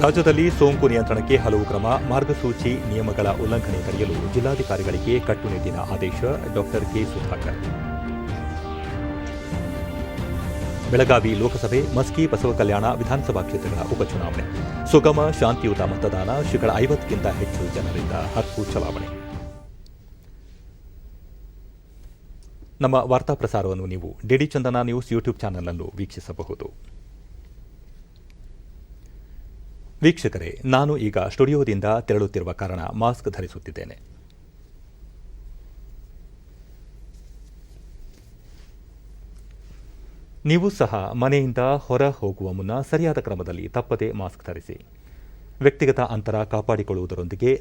A: ರಾಜ್ಯದಲ್ಲಿ ಸೋಂಕು ನಿಯಂತ್ರಣಕ್ಕೆ ಹಲವು ಕ್ರಮ. ಮಾರ್ಗಸೂಚಿ ನಿಯಮಗಳ ಉಲ್ಲಂಘನೆ ತಡೆಯಲು ಜಿಲ್ಲಾಧಿಕಾರಿಗಳಿಗೆ ಕಟ್ಟುನಿಟ್ಟಿನ ಆದೇಶ. ಡಾ. ಕೆ. ಸುಧಾಕರ್. ಬೆಳಗಾವಿ ಲೋಕಸಭೆ ಮಸ್ಕಿ ಬಸವಕಲ್ಯಾಣ ವಿಧಾನಸಭಾ ಕ್ಷೇತ್ರಗಳ ಉಪಚುನಾವಣೆ ಸುಗಮ ಶಾಂತಿಯುತ ಮತದಾನ 50ಕ್ಕಿಂತ ಹೆಚ್ಚು ಜನರಿಂದ ಹಕ್ಕು ಚಲಾವಣೆ. ನಮ್ಮ ವಾರ್ತಾ ಪ್ರಸಾರವನ್ನು ನೀವು ಡಿಡಿ ಚಂದನ ನ್ಯೂಸ್ ಯೂಟ್ಯೂಬ್ ಚಾನೆಲ್ ಅನ್ನು ವೀಕ್ಷಿಸಬಹುದು. ವೀಕ್ಷಕರೇ, ನಾನು ಈಗ ಸ್ಟುಡಿಯೋದಿಂದ ತೆರಳುತ್ತಿರುವ ಕಾರಣ ಮಾಸ್ಕ್ ಧರಿಸುತ್ತಿದ್ದೇನೆ. ನೀವು ಸಹ ಮನೆಯಿಂದ ಹೊರ ಹೋಗುವ ಮುನ್ನ ಸರಿಯಾದ ಕ್ರಮದಲ್ಲಿ ತಪ್ಪದೆ ಮಾಸ್ಕ್ ಧರಿಸಿ. ವ್ಯಕ್ತಿಗತ ಅಂತರ ಕಾಪಾಡಿಕೊಳ್ಳುವುದರೊಂದಿಗೆ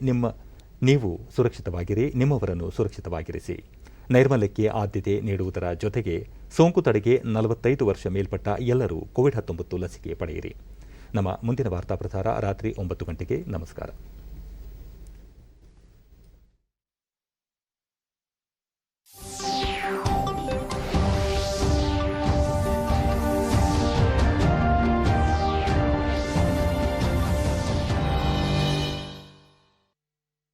A: ನೀವು ಸುರಕ್ಷಿತವಾಗಿರಿ, ನಿಮ್ಮವರನ್ನು ಸುರಕ್ಷಿತವಾಗಿರಿಸಿ. ನೈರ್ಮಲ್ಯಕ್ಕೆ ಆದ್ಯತೆ ನೀಡುವುದರ ಜೊತೆಗೆ ಸೋಂಕು ತಡೆಗೆ 45 ವರ್ಷ ಮೇಲ್ಪಟ್ಟ ಎಲ್ಲರೂ ಕೋವಿಡ್-19 ಲಸಿಕೆ ಪಡೆಯಿರಿ. ನಮ್ಮ ಮುಂದಿನ ವಾರ್ತಾ ಪ್ರಸಾರ ರಾತ್ರಿ 9 ಗಂಟೆಗೆ. ನಮಸ್ಕಾರ.